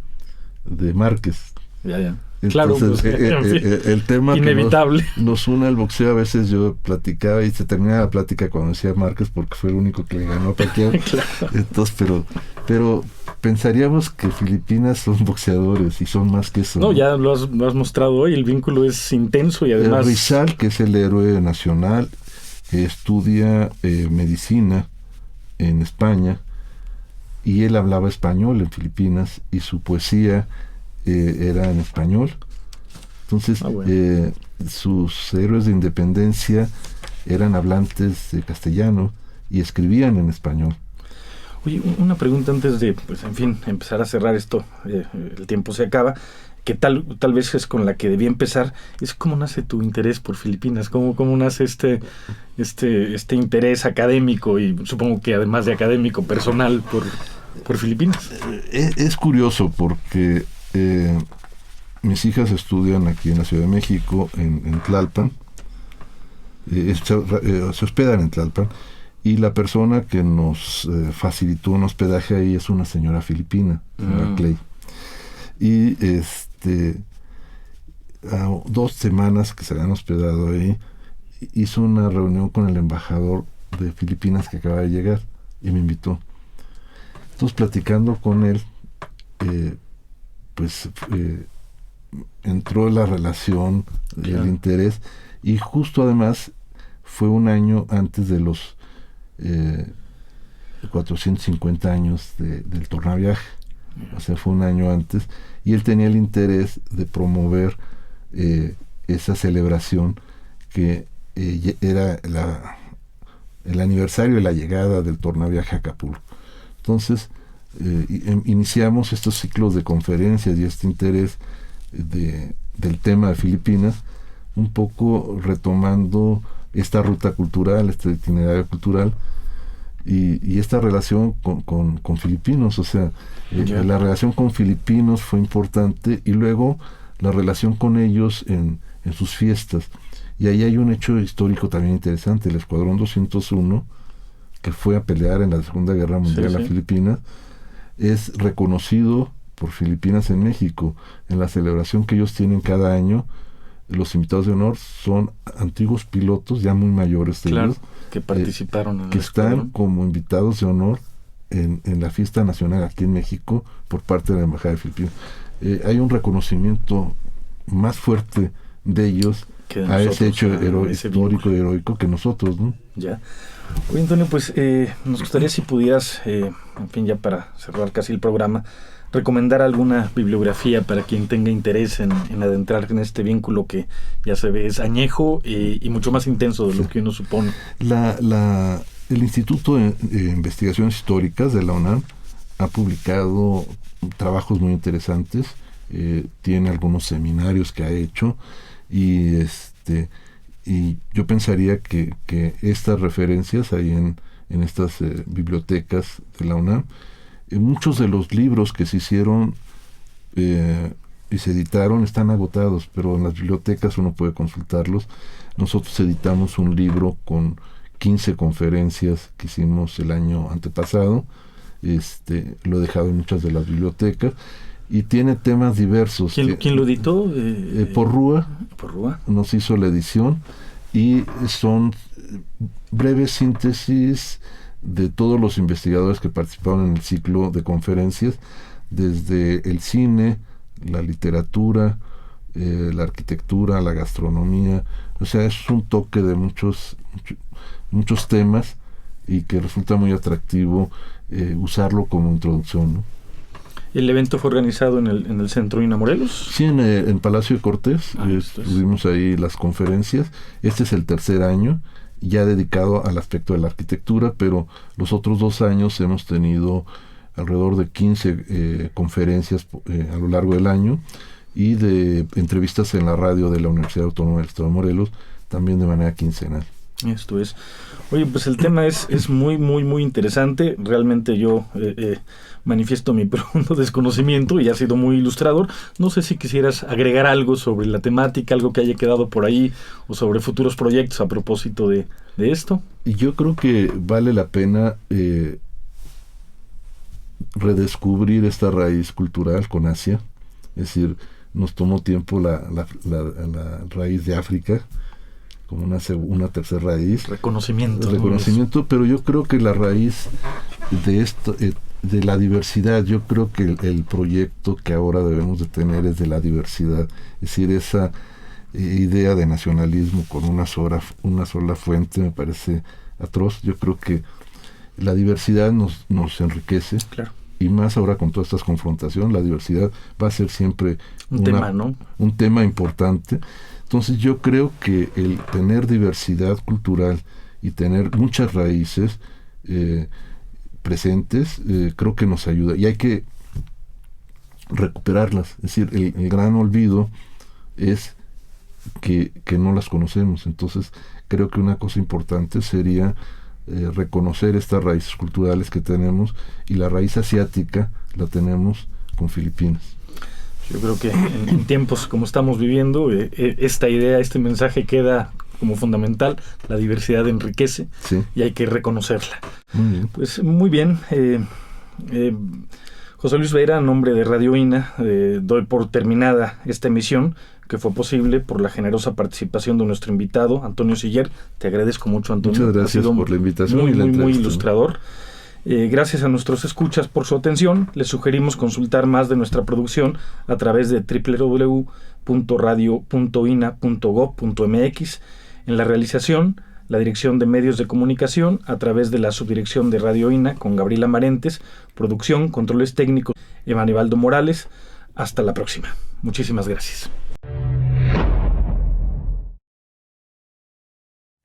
de Márquez. Ya. Claro, Entonces, pues, en fin, el tema inevitable. que nos une al boxeo, a veces yo platicaba y se terminaba la plática cuando decía Márquez, porque fue el único que le ganó a Pacquiao. Claro. Entonces, pero pensaríamos que Filipinas son boxeadores y son más que eso. No, ya lo has mostrado hoy, el vínculo es intenso y además... Rizal, que es el héroe nacional, estudia medicina en España, y él hablaba español en Filipinas, y su poesía era en español. Entonces, bueno. Sus héroes de independencia eran hablantes de castellano y escribían en español. Oye, una pregunta antes de, pues, en fin, empezar a cerrar esto. El tiempo se acaba. Que tal vez es con la que debía empezar. Es cómo nace tu interés por Filipinas, cómo nace este interés académico, y supongo que además de académico, personal por Filipinas. Es curioso porque mis hijas estudian aquí en la Ciudad de México, en Tlalpan, se hospedan en Tlalpan, y la persona que nos facilitó un hospedaje ahí es una señora filipina, señora Clay. Y a 2 semanas que se habían hospedado ahí, hizo una reunión con el embajador de Filipinas que acaba de llegar y me invitó. Entonces, platicando con él, entró la relación, el interés, y justo además fue un año antes de los 450 años del Tornaviaje. O sea, fue un año antes, y él tenía el interés de promover esa celebración que era el aniversario de la llegada del Tornaviaje a Acapulco. Entonces, iniciamos estos ciclos de conferencias y este interés del tema de Filipinas, un poco retomando esta ruta cultural, este itinerario cultural, y esta relación con filipinos. O sea, la relación con filipinos fue importante, y luego la relación con ellos en sus fiestas. Y ahí hay un hecho histórico también interesante. El Escuadrón 201, que fue a pelear en la Segunda Guerra Mundial a Filipinas, es reconocido por Filipinas en México. En la celebración que ellos tienen cada año, los invitados de honor son antiguos pilotos, ya muy mayores de ellos, que participaron en que el están escuadrón como invitados de honor en la fiesta nacional aquí en México por parte de la Embajada de Filipinas. Hay un reconocimiento más fuerte de ellos a ese hecho histórico y heroico que nosotros, ¿no? Ya. Oye, Antonio, pues nos gustaría, si pudieras, en fin, ya para cerrar casi el programa, recomendar alguna bibliografía para quien tenga interés en adentrar en este vínculo que ya se ve es añejo y mucho más intenso de lo que uno supone. El Instituto de Investigaciones Históricas de la UNAM ha publicado trabajos muy interesantes, tiene algunos seminarios que ha hecho, y yo pensaría que estas referencias ahí en estas bibliotecas de la UNAM Muchos de los libros que se hicieron y se editaron están agotados, pero en las bibliotecas uno puede consultarlos. Nosotros editamos un libro con 15 conferencias que hicimos el año antepasado. Lo he dejado en muchas de las bibliotecas y tiene temas diversos. ¿Quién lo editó? Porrúa. Porrúa nos hizo la edición y son breves síntesis de todos los investigadores que participaron en el ciclo de conferencias, desde el cine, la literatura, la arquitectura, la gastronomía. O sea, es un toque de muchos temas y que resulta muy atractivo usarlo como introducción, ¿no? ¿El evento fue organizado en el Centro INA Morelos? Sí, en Palacio de Cortés. Tuvimos ahí las conferencias. Este es el tercer año, ya dedicado al aspecto de la arquitectura, pero los otros 2 años hemos tenido alrededor de 15 conferencias a lo largo del año y de entrevistas en la radio de la Universidad Autónoma del Estado de Morelos, también de manera quincenal. Esto es. Oye, pues el tema es muy, muy, muy interesante. Realmente yo manifiesto mi profundo desconocimiento y ha sido muy ilustrador. No sé si quisieras agregar algo sobre la temática, algo que haya quedado por ahí, o sobre futuros proyectos a propósito de esto. Y yo creo que vale la pena redescubrir esta raíz cultural con Asia. Es decir, nos tomó tiempo la raíz de África como una tercera raíz. Reconocimiento, pero yo creo que la raíz de esto, de la diversidad, yo creo que el proyecto que ahora debemos de tener es de la diversidad. Es decir, esa idea de nacionalismo con una sola fuente me parece atroz. Yo creo que la diversidad nos enriquece. Claro. Y más ahora con todas estas confrontaciones, la diversidad va a ser siempre un tema, ¿no? Un tema importante. Entonces yo creo que el tener diversidad cultural y tener muchas raíces presentes, creo que nos ayuda. Y hay que recuperarlas. Es decir, el gran olvido es que no las conocemos. Entonces creo que una cosa importante sería reconocer estas raíces culturales que tenemos, y la raíz asiática la tenemos con Filipinas. Yo creo que en tiempos como estamos viviendo, esta idea, este mensaje queda como fundamental. La diversidad enriquece, sí, y hay que reconocerla. Muy bien. Pues muy bien. José Luis Vera, en nombre de Radio INA, doy por terminada esta emisión, que fue posible por la generosa participación de nuestro invitado, Antonio Siller. Te agradezco mucho, Antonio. Muchas gracias por la invitación. Muy, muy, muy ilustrador. Gracias a nuestros escuchas por su atención. Les sugerimos consultar más de nuestra producción a través de www.radio.ina.gov.mx. En la realización, la Dirección de Medios de Comunicación, a través de la Subdirección de Radio INA, con Gabriela Marentes. Producción, controles técnicos, Evanibaldo Morales. Hasta la próxima. Muchísimas gracias.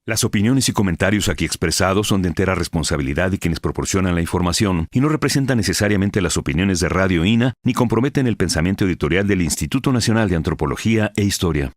Las opiniones y comentarios aquí expresados son de entera responsabilidad de quienes proporcionan la información y no representan necesariamente las opiniones de Radio INA ni comprometen el pensamiento editorial del Instituto Nacional de Antropología e Historia.